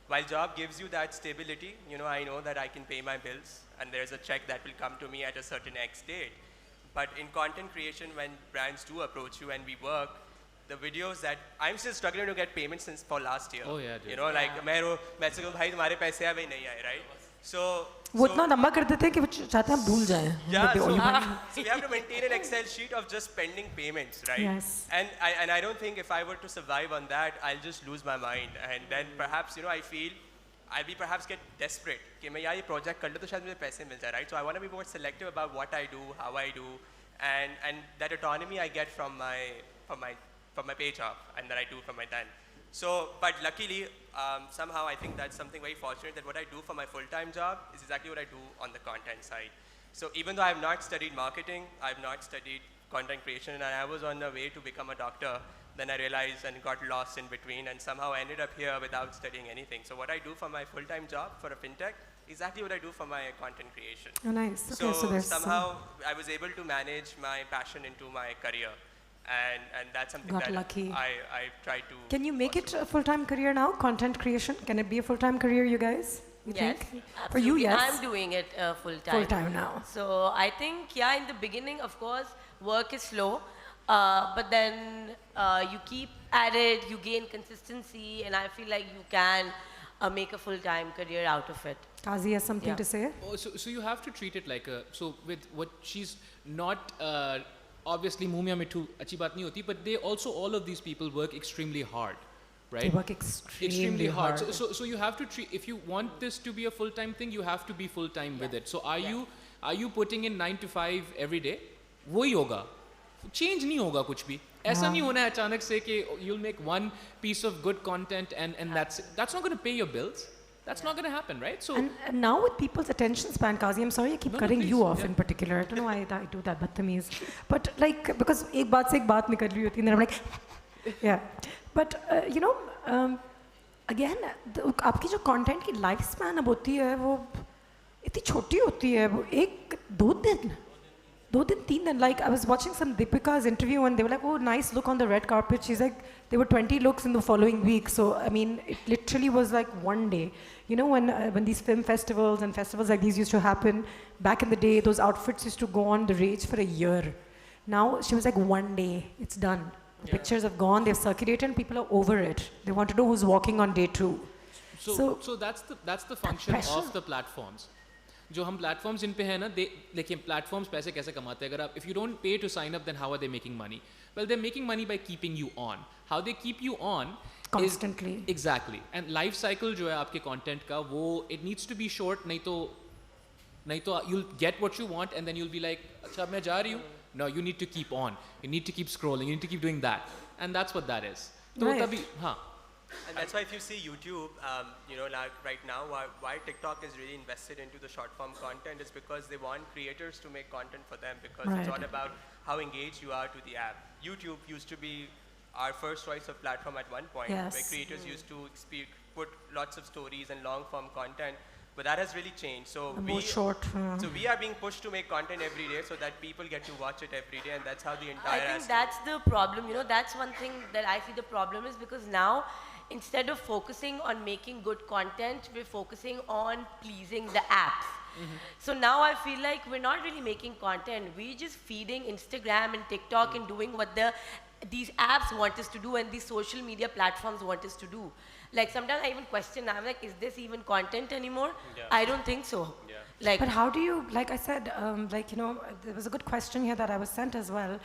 While job gives you that stability, you know, I know that I can pay my bills and there's a check that will come to me at a certain X date. But in content creation, when brands do approach you and we work, the videos that I'm still struggling to get payments since for last year. Oh yeah, dude. You know, like मैं से भाई तुम्हारे पैसे आए भाई नहीं आए, right? So वो इतना लंबा कर देते हैं कि वो चाहते हैं हम भूल जाएं. Yeah, so we have to maintain an Excel sheet of just pending payments, right? Yes. And I don't think if I were to survive on that, I'll just lose my mind. And then perhaps, you know, I feel I'll be perhaps get desperate. कि मैं यार ये project कर ले तो शायद मुझे पैसे मिल जाए, right? So I want to be more selective about what I do, how I do, and that autonomy I get from my pay job and that I do from my time. So, but luckily, somehow I think that's something very fortunate that what I do for my full-time job is exactly what I do on the content side. So even though I have not studied marketing, I have not studied content creation, and I was on the way to become a doctor, then I realized and got lost in between and somehow I ended up here without studying anything. So what I do for my full-time job for a fintech, exactly what I do for my content creation. Oh, nice. Okay, so there's somehow I was able to manage my passion into my career. And that's something Got that lucky. I try to. Can you make it a full-time career now? Content creation? Can it be a full-time career, you guys? You Yes, think? absolutely. For you, yes. I'm doing it full-time. Full-time now. So I think, yeah, in the beginning, of course, work is slow. But then you keep at it, you gain consistency, and I feel like you can make a full-time career out of it. Kazi has something to say? Oh, so you have to treat it like a, so with what she's not, obviously muh mein mithu achhi baat nahi hoti, but they also, all of these people work extremely hard, right? They work extremely hard. So you have to treat, if you want this to be a full-time thing, you have to be full-time with it. So are you putting in 9 to 5 every day? Wohi hoga. Change नहीं होगा कुछ भी. ऐसा नहीं होना है अचानक से कि you'll make one piece of good content and that's it. That's not going to pay your bills. That's not going to happen, right? So and now with people's attention span, Kazi, I'm sorry I keep cutting you off in particular. I don't know why I do that, badtameez. But like, because एक बात से एक बात निकल रही होती है, and then I'm like, yeah. But you know, again, आपकी जो content की lifespan अब होती है, वो इतनी छोटी होती है, वो 1-2 दिन. 2 दिन 3 दिन. Like I was watching some Deepika's interview and they were like, oh, nice look on the red carpet. She's like, there were 20 looks in the following week. So I mean, it literally was like one day. You know, when these film festivals and festivals like these used to happen back in the day, those outfits used to go on the rage for a year. Now she was like, one day, it's done. The pictures have gone, they've circulated, and people are over it. They want to know who's walking on day 2. So that's the function of the platforms. जो हम platforms इन पे हैं ना, देखिए platforms पैसे कैसे कमाते हैं. अगर आप, if you don't pay to sign up, then how are they making money? Well, they're making money by keeping you on. How they keep you on constantly. Exactly. And life cycle जो है आपके content का, वो it needs to be short. नहीं तो you'll get what you want and then you'll be like, अच्छा मैं जा रही हूँ. No, you need to keep on. You need to keep scrolling. You need to keep doing that. And that's what that is. तो तभी हाँ. And that's why if you see YouTube, you know, like right now, why TikTok is really invested into the short form content is because they want creators to make content for them, because it's all about how engaged you are to the app. YouTube used to be our first choice of platform at one point, where creators used to put lots of stories and long form content, but that has really changed. So we are being pushed to make content every day so that people get to watch it every day, and that's how the entire. I think that's the problem. You know, that's one thing that I see the problem is because now, instead of focusing on making good content, we're focusing on pleasing the apps. So now I feel like we're not really making content. We're just feeding Instagram and TikTok and doing what these apps want us to do and these social media platforms want us to do. Like sometimes I even question, I'm like, is this even content anymore? I don't think so. Like, but how do you, like I said, like, you know, there was a good question here that I was sent as well.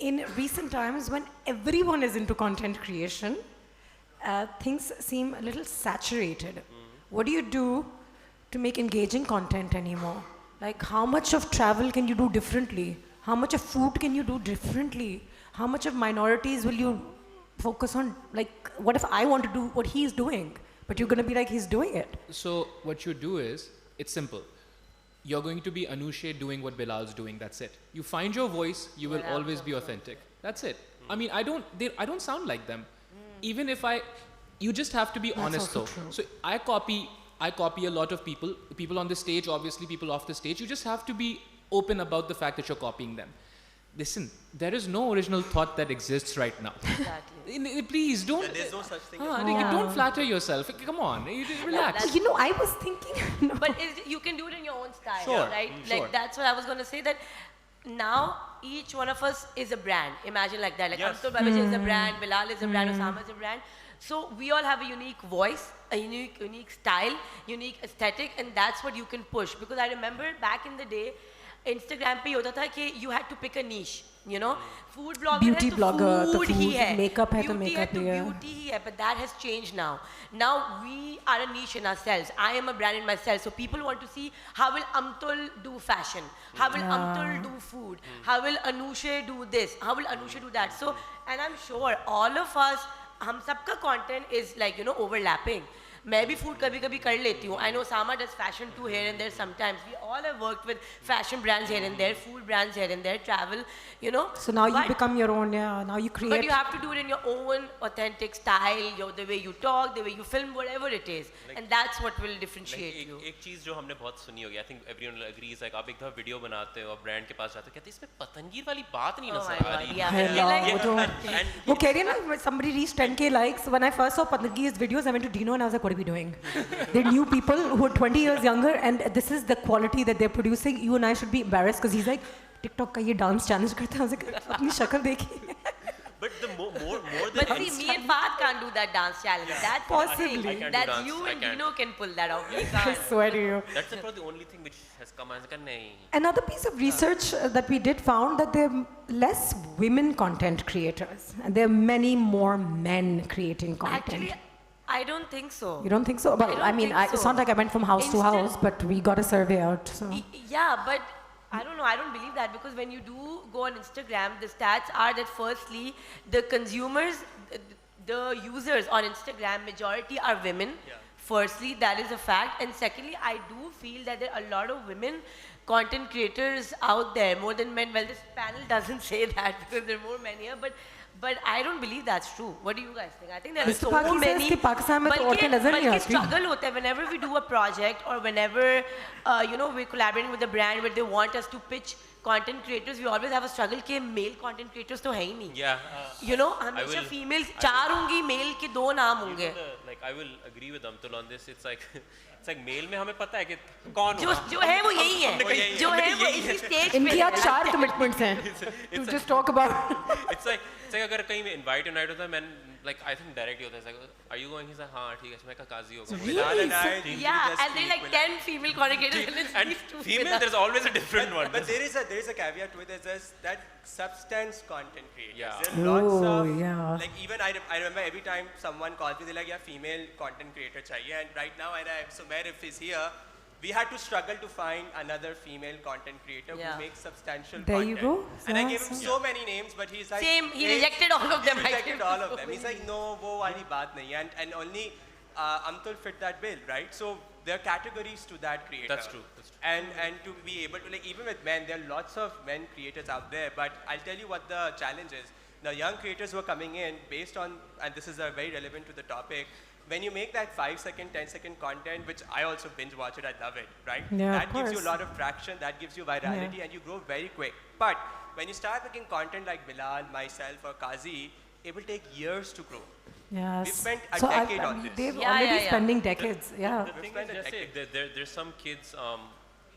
In recent times, when everyone is into content creation, things seem a little saturated. What do you do to make engaging content anymore? Like, how much of travel can you do differently? How much of food can you do differently? How much of minorities will you focus on? Like, what if I want to do what he's doing, but you're going to be like, he's doing it? So what you do is, it's simple. You're going to be Anoushey doing what Bilal's doing, that's it. You find your voice, you will always be authentic. That's it. I mean, I don't sound like them. Even if you just have to be honest though. So I copy a lot of people on the stage, obviously people off the stage. You just have to be open about the fact that you're copying them. Listen, there is no original thought that exists right now. Exactly. Please don't. There's no such thing. Don't flatter yourself. Come on, relax. You know, I was thinking. But you can do it in your own style, Sure. right? Sure. Like that's what I was going to say, that now each one of us is a brand. Imagine like that. Like Amtul Baweja is a brand, Bilal is a brand, Osamah is a brand. So we all have a unique voice, a unique style, unique aesthetic, and that's what you can push. Because I remember back in the day, Instagram पे होता था कि you had to pick a niche, you know, food blogger Beauty है तो blogger, food तो ही food, है, makeup है तो beauty makeup है तो ही है. beauty ही है, but that has changed now. Now we are a niche in ourselves. I am a brand in myself, so people want to see how will Amtul do fashion, how will Amtul do food, how will Anoushey do this, how will Anoushey do that. So, and I'm sure all of us, हम सबका content is like, you know, overlapping. मैं भी food कभी-कभी कर लेती हूँ. I know Osamah does fashion too here and there sometimes. We all have worked with fashion brands here and there, food brands here and there, travel, you know. So now you become your own, now you create. But you have to do it in your own authentic style, the way you talk, the way you film, whatever it is. And that's what will differentiate you. एक चीज जो हमने बहुत सुनी होगी, I think everyone will agree, is like आप एक दफा वीडियो बनाते हो और ब्रांड के पास जाते हो, कहते हैं इसमें पतंगीर वाली बात नहीं नजर आ रही. वो कह रही है ना, somebody reached 10K likes. When I first saw Patangir's videos, I went to Dino and I was like, what are we doing? They're new people who are 20 years younger, and this is the quality that they're producing. You and I should be embarrassed because he's like, TikTok का ये dance challenge करता है. I was like, अपनी शक्ल देखी. But the more than But see, me and Fahad can't do that dance challenge. That's Possibly. I can't do That's dance. you I and can't. Dino can pull that off. We I can't. swear to you. That's probably the only thing which has come as a nahi. Another piece of research that we did found that there are less women content creators, and there are many more men creating content. Actually, I don't think so. You don't think so? Well, I mean, think it's so. not like I went from house to house, but we got a survey out. So. Yeah, but I don't know. I don't believe that, because when you do go on Instagram, the stats are that firstly, the consumers, the users on Instagram, majority are women. Yeah. Firstly, that is a fact. And secondly, I do feel that there are a lot of women content creators out there, more than men. Well, this panel doesn't say that because there are more men here, but I don't believe that's true. What do you guys think? I think there are so many. बल्कि struggle होता है whenever we do a project or whenever you know, we're collaborating with a brand where they want us to pitch content creators, we always have a struggle कि male content creators तो है ही नहीं. Yeah. You know, हमेशा females 4 होंगी, male के 2 नाम होंगे. Like I will agree with Amtul on this. It's like male में हमें पता है कि कौन होगा. जो है वो यही है. जो है वो इसी stage पे. इनकी आज 4 commitments हैं. To just talk about. It's like अगर कहीं में invite होता है, मैं like I think directly होता है, like, are you going? He's like, हाँ ठीक है, मैं कहा Kazi होगा. Bilal and I. Yeah, and they like 10 female content creators and female, there's always a different one. But there is a caveat to it. There's that substance content creators. Yeah. There are lots of yeah. like, even I remember every time someone calls me, they're like, yeah, female content creator chahiye. And right now, so Merif is here. We had to struggle to find another female content creator who makes substantial there content. You go. And I gave him so many names, but he's like, same. He rejected all of them. He rejected all of them. He's like, no, wo wali baat nahi. And only Amtul fit that bill, right? So there are categories to that creator. That's true. That's true. And to be able to, like, even with men, there are lots of men creators out there. But I'll tell you what the challenge is. The young creators who are coming in based on, and this is very relevant to the topic, when you make that 5-second, 10-second content, which I also binge watch it, I love it, right? Yeah, that gives you a lot of traction, that gives you virality, and you grow very quick. But when you start making content like Bilal, myself, or Kazi, it will take years to grow. Yes. We've spent a decade on this. They've already spending decades. Yeah. The thing is, there's some kids,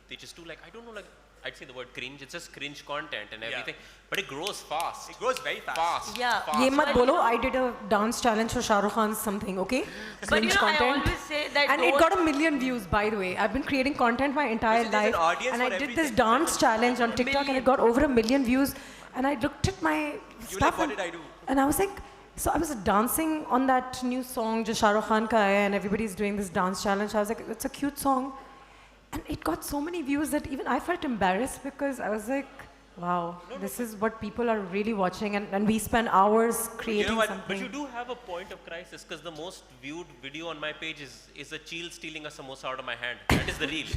they just do like, I don't know, like, I'd say the word cringe. It's just cringe content and everything, but it grows fast. It grows very fast. Yeah. ये मत बोलो. I did a dance challenge for Shah Rukh Khan's something. Okay. But you know, content. I always say that. And it got 1 million views, by the way. I've been creating content my entire life, and I did this dance challenge on TikTok, and it got over 1 million views. And I looked at my stuff. What did I do? And I was like, so I was dancing on that new song, जो Shah Rukh Khan का है, and everybody's doing this dance challenge. I was like, it's a cute song. And it got so many views that even I felt embarrassed, because I was like, wow, this is what people are really watching, and we spend hours creating something. But you do have a point of crisis, because the most viewed video on my page is a child stealing a samosa out of my hand. That is the reel.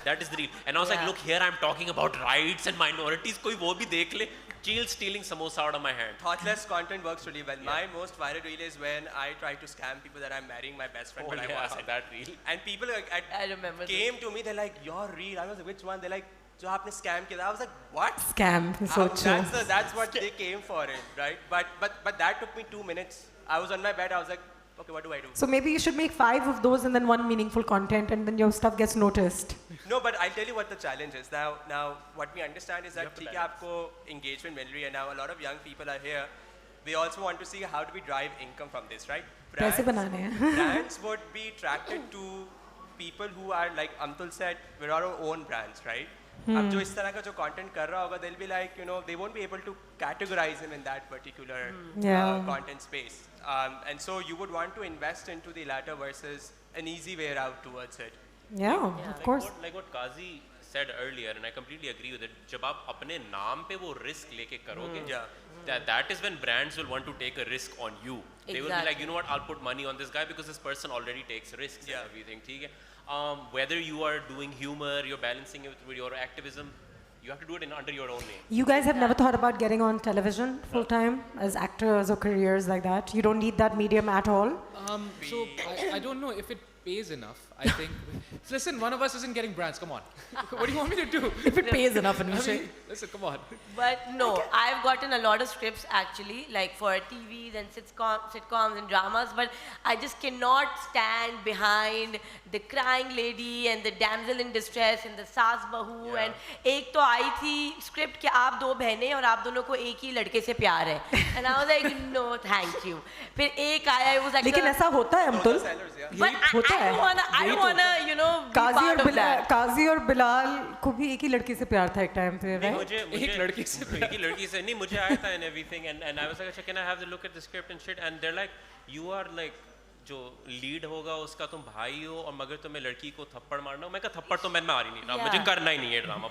That is the reel. And I was like, look, here I'm talking about rights and minorities. Koi wo bhi dekh le. chill stealing samosa out of my hand. Thoughtless content works really well. My most viral reel is when I try to scam people that I'm marrying my best friend, but I wasn't. That reel. And people I remember came to me, they're like, your reel. I was like, which one? They're like, jo aapne scam kiya. I was like, what? Scam. So true. That's what they came for it, right? But that took me 2 minutes. I was on my bed. I was like, okay, what do I do? So maybe you should make 5 of those and then 1 meaningful content, and then your stuff gets noticed. No, but I'll tell you what the challenge is. Now what we understand is that theek hai, aapko engagement mill rahi hai. Now a lot of young people are here. They also want to see how do we drive income from this, right? Paise banane hain. Brands would be attracted to people who are, like Amtul said, we're our own brands, right? अब जो इस तरह का जो content कर रहा होगा, they'll be like, you know, they won't be able to categorize him in that particular content space. And so you would want to invest into the latter versus an easy way out towards it. Yeah, of course. Like what Kazi said earlier, and I completely agree with it. जब आप अपने नाम पे वो risk लेके करोगे, that is when brands will want to take a risk on you. They will be like, you know what, I'll put money on this guy because this person already takes risks and everything. ठीक है? Whether you are doing humor, you're balancing it with your activism, you have to do it under your own name. You guys have never thought about getting on television full time as actors or careers like that? You don't need that medium at all? So I don't know if it pays enough. I think. Listen, one of us isn't getting brands. Come on. What do you want me to do? If it pays enough, Anoushey. Listen, come on. But no, I've gotten a lot of scripts actually, like for TVs and sitcoms and dramas, but I just cannot stand behind the crying lady and the damsel in distress and the saas bahu and एक तो आई थी script कि आप दो बहनें और आप दोनों को एक ही लड़के से प्यार है, and I was like no thank you. फिर एक आया, it was like लेकिन ऐसा होता है Amtul? But I don't wanna, you know, be part of that. काजी और बिलाल को भी एक ही लड़की से प्यार था एक टाइम पे, right? एक लड़की से नहीं, मुझे आया था and everything, and I was like, can I have the look at the script and shit, and they're like, you are like जो लीड होगा उसका तुम भाई हो और मगर तुम्हें लड़की को थप्पड़ मारना हो. मैं कहा थप्पड़ तो मैं मार ही नहीं रहा, मुझे करना ही नहीं है ड्रामा.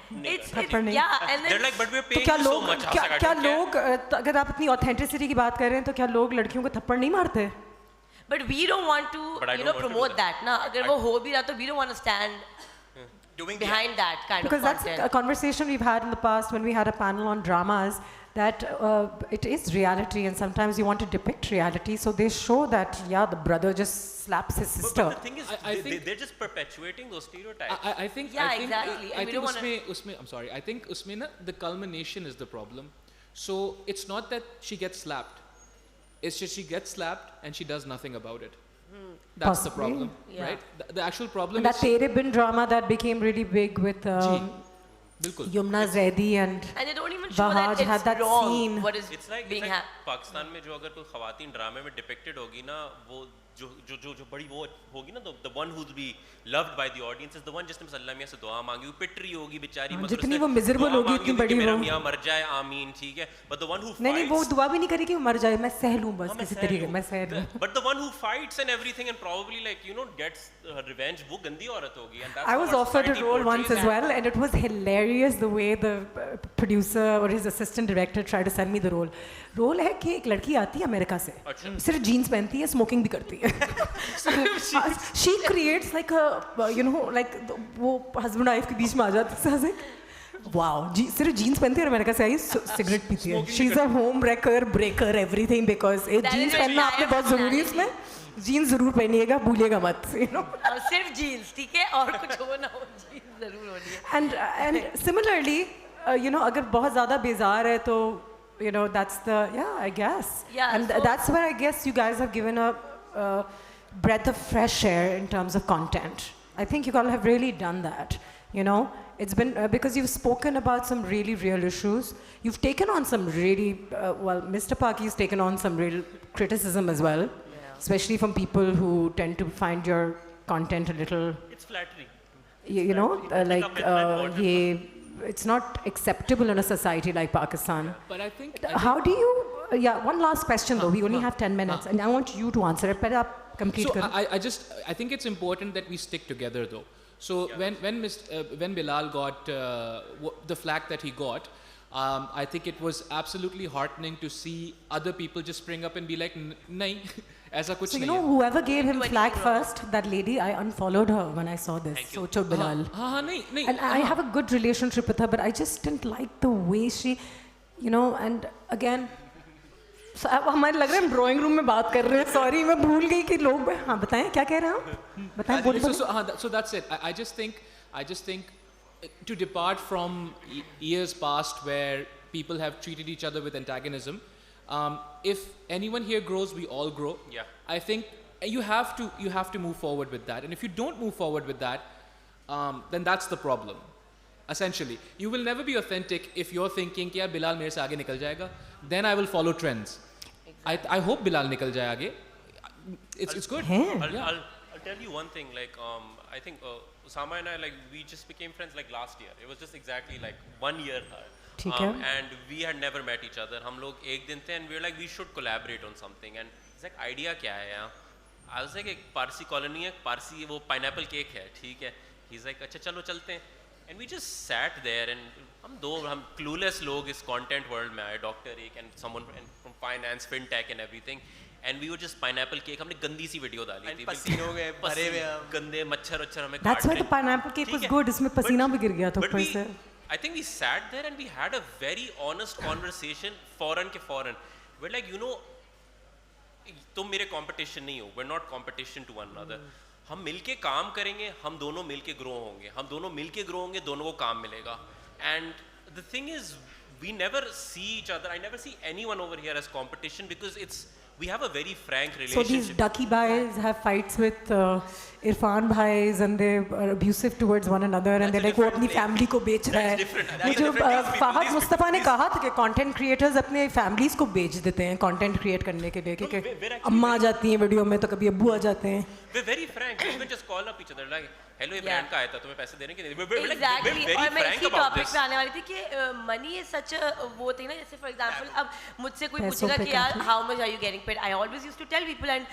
थप्पड़ नहीं. They're like, but we're paying you so much. क्या लोग, अगर आप अपनी ऑथेंटिसिटी की बात कर रहे हैं तो क्या लोग लड़कियों को थप्पड़ नहीं मारते? But we don't want to, you know, promote that. ना अगर वो हो भी रहा तो we don't want to stand behind that kind of content. Because that's a conversation we've had in the past when we had a panel on dramas, that it is reality and sometimes you want to depict reality, so they show that the brother just slaps his sister. But the thing is, I think they're just perpetuating those stereotypes. I think exactly. I think usme, I'm sorry, I think usme na, the culmination is the problem. So it's not that she gets slapped, it's just she gets slapped and she does nothing about it. That's the problem, right? The actual problem and is... that Tere Bin drama that became really big with Yumna Zaidi and they don't even show that it's had that wrong. scene. What is it's like Pakistan में जो अगर कोई ख़वातीन ड्रामे में depicted होगी ना, वो जो बड़ी वो होगी ना, the one who'll be loved by the audience is the one जिसने अल्लाह मियाँ से दुआ मांगी, वो पिट रही होगी बेचारी, मगर जितनी वो miserable होगी इतनी बड़ी वो मेरा मियाँ मर जाए आमीन, ठीक है. But the one who fights, नहीं वो दुआ भी नहीं करेगी कि वो मर जाए, मैं सह लूँ बस किसी तरीके मैं सह लूँ. But the one who fights and everything and probably like, you know, gets her revenge, वो गंदी औरत होगी. And that's I was offered a role once as well, and it was hilarious the way the producer or his assistant director tried to send me the role. Role है कि एक लड़की आती है अमेरिका से, सिर्फ जीन्स पहनती है, स्मोकिंग भी करती है. She creates like a, you know, like वो husband wife के बीच में आ जाती है. Wow, सिर्फ जीन्स पहनती है और अमेरिका से आई, सिगरेट पीती है. She's a home wrecker, breaker, everything, because jeans पहनना आपने बहुत ज़रूरी है इसमें. जीन्स ज़रूर पहनिएगा, भूलिएगा मत, you know. सिर्फ जीन्स, ठीक है, और कुछ हो ना हो, जीन्स ज़रूर होनी है. And similarly, you know, अगर बहुत ज़्यादा बेजार है तो, you know, that's the, I guess. And so that's where I guess you guys have given a breath of fresh air in terms of content. I think you all have really done that, you know. It's been, because you've spoken about some really real issues. You've taken on some really, Mr. Paki's taken on some real criticism as well, especially from people who tend to find your content a little... It's flattering. You know, it's not acceptable in a society like Pakistan. But I think... How do you... one last question though. We only have 10 minutes and I want you to answer it. So I think it's important that we stick together though. So when Bilal got the flack that he got, I think it was absolutely heartening to see other people just spring up and be like, nahi, aisa kuch so nahi you know, hai. whoever gave him flack first, that lady, I unfollowed her when I saw this. So Bilal. Nahi. And I have a good relationship with her, but I just didn't like the way she... you know, and again, so, अब हमारे लग रहा है हम drawing room में बात कर रहे हैं. सॉरी मैं भूल गई कि लोग हाँ बताएं क्या कह रहे हैं आप बताएं बोलिए. So that's it. I just think to depart from years past where people have treated each other with antagonism. If anyone here grows, we all grow. Yeah. I think you have to move forward with that, and if you don't move forward with that, then that's the problem. Essentially, you will never be authentic if you're thinking कि यार बिलाल मेरे से आगे निकल जाएगा. Then I will follow trends. Exactly. I hope Bilal निकल जाए आगे. It's good. I'll tell you one thing. Like I think Osamah and I, like, we just became friends like last year. It was just exactly like 1 year. And we had never met each other. हम लोग एक दिन थे and we were like we should collaborate on something. And it's like idea क्या है यहाँ? I was like एक Parsi colony है, पारसी वो pineapple cake है, ठीक है? He's like अच्छा चलो चलते हैं. And we just sat there and हम clueless लोग इस content world में आए, doctor एक and someone from finance, fintech and everything. And we were just pineapple cake. हमने गंदी सी वीडियो डाली थी. पसीनों के भरे हुए गंदे मच्छर हमें. That's why the pineapple cake was good. इसमें पसीना भी गिर गया था ऊपर से. I think we sat there and we had a very honest conversation. Foreign के foreign. We're like, you know, तुम मेरे competition नहीं हो. We're not competition to one another. हम मिलके काम करेंगे, हम दोनों मिलके grow होंगे. हम दोनों मिलके grow होंगे, दोनों को काम मिलेगा. And the thing is, we never see each other. I never see anyone over here as competition because we have a very frank relationship. So these ducky bhais have fights with Irfan bhais and they are abusive towards one another and they're like वो अपनी family को बेच रहा है. मुझे फहद मुस्तफ़ा ने कहा था कि content creators अपने families को बेच देते हैं content create करने के लिए क्योंकि अम्मा आ जाती हैं वीडियो में तो कभी अब्बू आ जाते हैं. We're very frank. We can just call up each other like, hello, ये brand का आया था, तुम्हें पैसे देने के लिए. Exactly. और मैं इसी टॉपिक पे आने वाली थी कि money is such a वो थी ना, जैसे for example अब मुझसे कोई पूछेगा कि यार how much are you getting paid? I always used to tell people and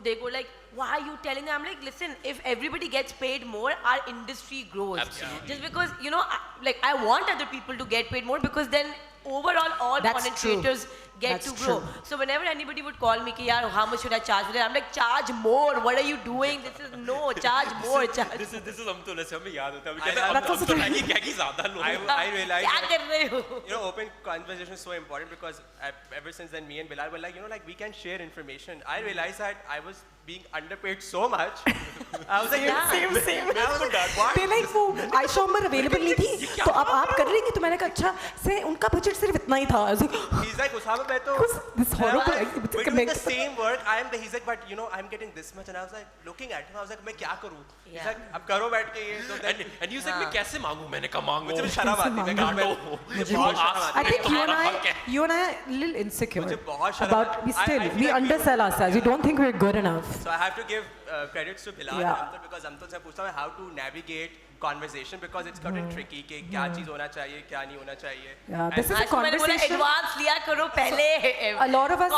they go like, why are you telling them? I'm like, listen, if everybody gets paid more, our industry grows. Absolutely. Just because, you know, like I want other people to get paid more because then overall all content creators get to grow. So whenever anybody would call me ki yaar how much should I charge for that, I'm like charge more. What are you doing? This is no charge more. Charge. This is Amtul. हमें याद होता है. हम कहते हैं Amtul क्या की ज़्यादा लोग. I realized क्या कर रहे हो? You know, open conversation is so important because ever since then me and Bilal were like, you know, like we can share information. I realized that I was being underpaid so much. I was like, same. मैं उसको डर what? They like वो Ayesha Umar available नहीं थी तो अब आप कर लेंगे तो मैंने कहा अच्छा से उनका बजट सिर्फ इतना ही था. He's like Osamah मैं तो this horrible. we're doing the same work. He's like but you know I'm getting this much and I was like looking at him I was like मैं क्या करूँ? He's like अब करो बैठ के ये तो and he was like मैं कैसे मांगू? मैंने कहा मांग मुझे शर्म आती है मैं काटो. I think you and I are a little insecure about we undersell ourselves. We don't think we're good enough. So I have to give credits to Bilal and Amtul because Amtul से पूछता है how to navigate conversation because it's gotten tricky कि क्या चीज़ होना चाहिए क्या नहीं होना चाहिए. Yeah, this is a conversation. Advance लिया करो पहले. A lot of us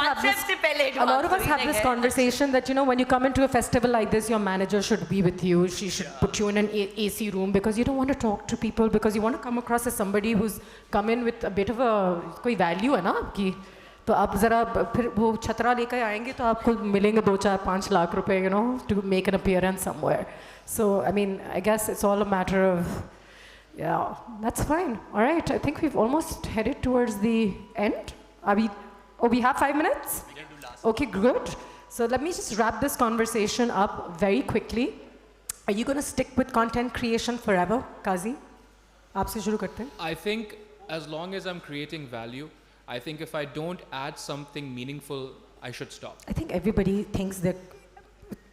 have this conversation that you know when you come into a festival like this, your manager should be with you. She should put you in an AC room because you don't want to talk to people because you want to come across as somebody who's come in with a bit of a कोई value है ना आपकी. तो आप ज़रा फिर वो छतरा लेकर आएंगे तो आपको मिलेंगे 2-4-5 लाख रुपए you know to make an appearance somewhere. So I mean I guess it's all a matter of that's fine. All right, I think we've almost headed towards the end. We have 5 minutes? We can do last. Okay, good. So let me just wrap this conversation up very quickly. Are you going to stick with content creation forever, Kazi? आपसे शुरू करते हैं. I think as long as I'm creating value, I think if I don't add something meaningful, I should stop. I think everybody thinks that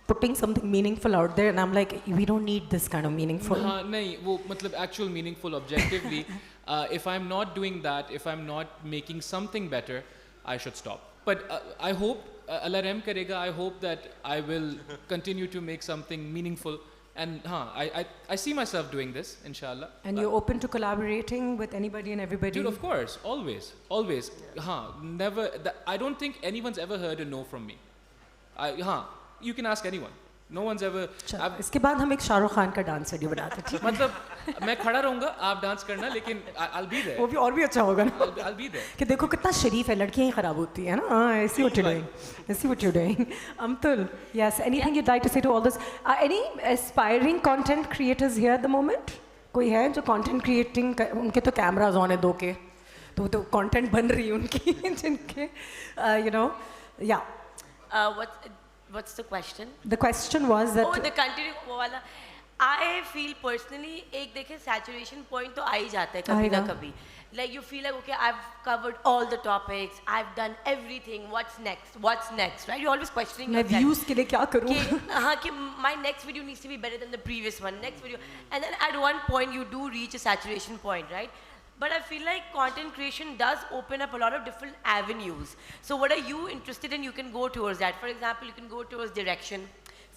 putting something meaningful out there and I'm like, we don't need this kind of meaningful. नहीं वो मतलब actual meaningful objectively. If I'm not doing that, if I'm not making something better, I should stop. But I hope Allah Rehm karega. I hope that I will continue to make something meaningful. And I see myself doing this, inshallah. And you're open to collaborating with anybody and everybody? Dude, of course, always. Never. I don't think anyone's ever heard a no from me. You can ask anyone. No one's ever. इसके बाद हम एक शाहरुख खान का dance video बनाते हैं. मतलब मैं खड़ा रहूँगा, आप डांस करना, लेकिन I'll be there. वो भी और भी अच्छा होगा ना. I'll be there. कि देखो कितना शरीफ है, लड़कियाँ ही खराब होती हैं ना. I see what you're doing. I see what you're doing. Amtul, yes. Anything you'd like to say to all this? Any aspiring content creators here at the moment? कोई है जो content creating उनके तो cameras on है 2 के. तो content बन रही है उनकी जिनके you know yeah. What's the question? The question was that. Oh, the continue wala. I feel personally, एक देखे saturation point तो आ ही जाता है कभी ना कभी. Like you feel like, okay, I've covered all the topics, I've done everything. What's next? What's next? Right? You're always questioning मैं yourself. views के लिए क्या करूँ? हाँ कि my next video needs to be better than the previous one. Next video, and then at one point you do reach a saturation point, right? But I feel like content creation does open up a lot of different avenues. So what are you interested in? You can go towards that. For example, you can go towards direction,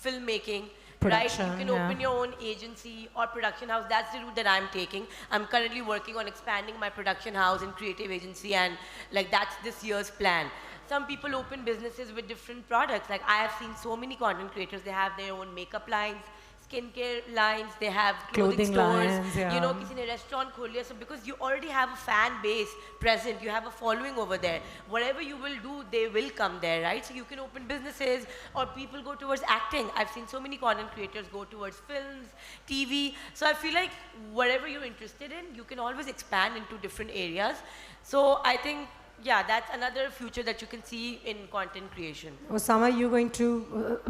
filmmaking, production, right? You can open your own agency or production house. That's the route that I'm taking. I'm currently working on expanding my production house and creative agency, and like that's this year's plan. Some people open businesses with different products. Like I have seen so many content creators, they have their own makeup lines, skincare lines, they have clothing stores, lines, yeah. you know, किसी ने restaurant खोल लिया. So because you already have a fan base present, you have a following over there. Whatever you will do, they will come there, right? So you can open businesses, or people go towards acting. I've seen so many content creators go towards films, TV. So I feel like whatever you're interested in, you can always expand into different areas. So I think, yeah, that's another future that you can see in content creation. Osamah, you're going to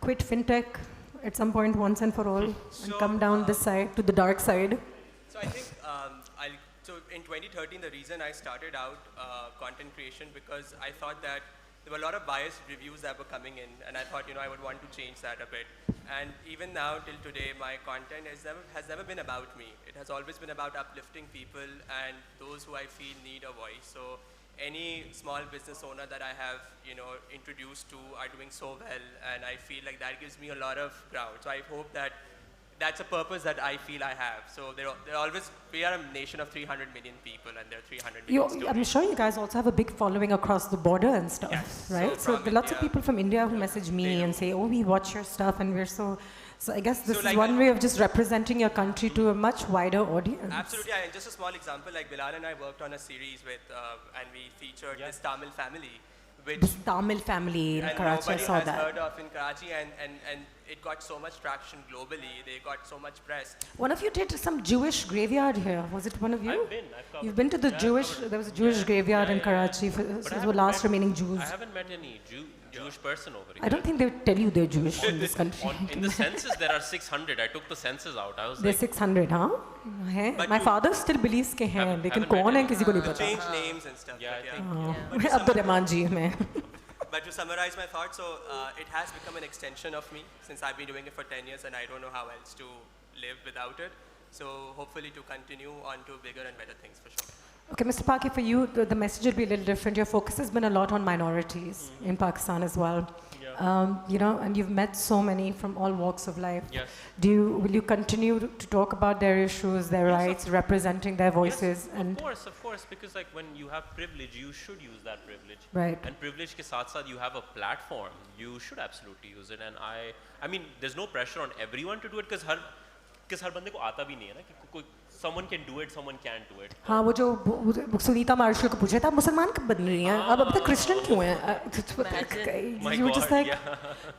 quit fintech at some point once and for all, and come down this side, to the dark side? So I think, so in 2013, the reason I started out content creation, because I thought that there were a lot of biased reviews that were coming in, and I thought, you know, I would want to change that a bit. And even now, till today, my content has never been about me. It has always been about uplifting people and those who I feel need a voice. So any small business owner that I have, you know, introduced to are doing so well, and I feel like that gives me a lot of ground. So I hope that that's a purpose that I feel I have. So we are a nation of 300 million people, and there are 300 million stories. I'm sure you guys also have a big following across the border and stuff, yes, right? So there are lots of people from India who message me and say, oh, we watch your stuff, and we're so I guess this is like one way of just representing your country to a much wider audience. Absolutely, and just a small example, like Bilal and I worked on a series with, and we featured this Tamil family. This Tamil family in Karachi, I saw that. Nobody has heard of in Karachi, and it got so much traction globally. They got so much press. One of you did some Jewish graveyard here. Was it one of you? You've been to the Jewish, there was a Jewish graveyard in Karachi for the last remaining Jews. I haven't met any Jewish person over here. I don't think they would tell you they're Jewish in this country. In the census, there are 600. I took the census out. I was There's 600, huh? My father still believes ke hain, lekin kaun hai kisi ko nahi pata. Change names and stuff. Yeah, I think. Abdul Rahman ji mein. But to summarize my thoughts, so it has become an extension of me since I've been doing it for 10 years, and I don't know how else to live without it. So hopefully to continue on to bigger and better things for sure. Okay, Mr. Paki, for you, the message will be a little different. Your focus has been a lot on minorities in Pakistan as well. Yeah. You know, and you've met so many from all walks of life. Yes. Will you continue to talk about their issues, their rights, representing their voices? Yes, of course, because like when you have privilege, you should use that privilege. Right. And privilege ke saath saath you have a platform, you should absolutely use it. And I mean, there's no pressure on everyone to do it, because हर बंदे को आता भी नहीं है ना कि someone can do it, someone can't do it. हाँ, वो जो सुनीता मार्शल को पूछा था, आप मुसलमान कब बन रही हैं? अब तक क्रिश्चियन क्यों हैं? You were just like,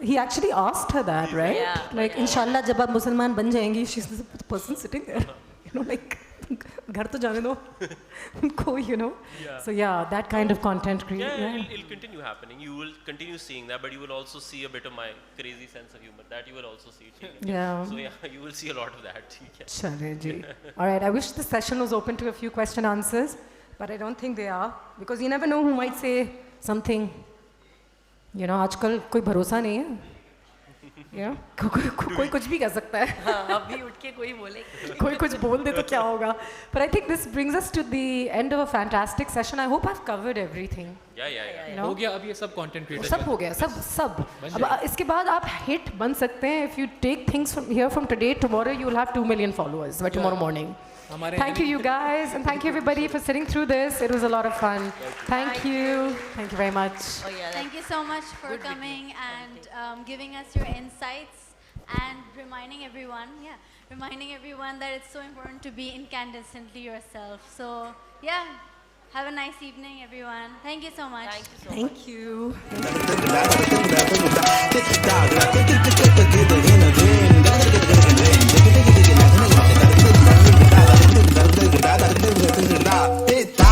he actually asked her that, right? Yeah. Like, inshallah, जब आप मुसलमान बन जाएंगी, she's the person sitting there, you know, like, घर तो जाने दो उनको, you know. Yeah. So yeah, that kind of content creation. Yeah, it'll continue happening. You will continue seeing that, but you will also see a bit of my crazy sense of humor. That you will also see changing. Yeah. So yeah, you will see a lot of that. Yeah. Chale ji. All right, I wish the session was open to a few question answers, but I don't think they are, because you never know who might say something. You know, आजकल कोई भरोसा नहीं है. You know, कोई कुछ भी कह सकता है. अभी उठ के कोई बोले. कोई कुछ बोल दे तो क्या होगा? But I think this brings us to the end of a fantastic session. I hope I've covered everything. Yeah. You know? हो गया अब ये सब content creator. सब हो गया, सब. अब इसके बाद आप hit बन सकते हैं. If you take things from here from today, tomorrow you will have 2 million followers by tomorrow morning. Thank you guys, and thank you everybody for sitting through this. It was a lot of fun. Thank you very much. Oh, yeah, Thank you so much for coming and giving us your insights and reminding everyone that it's so important to be incandescently yourself. So yeah, have a nice evening, everyone. Thank you so much. Thank you. It's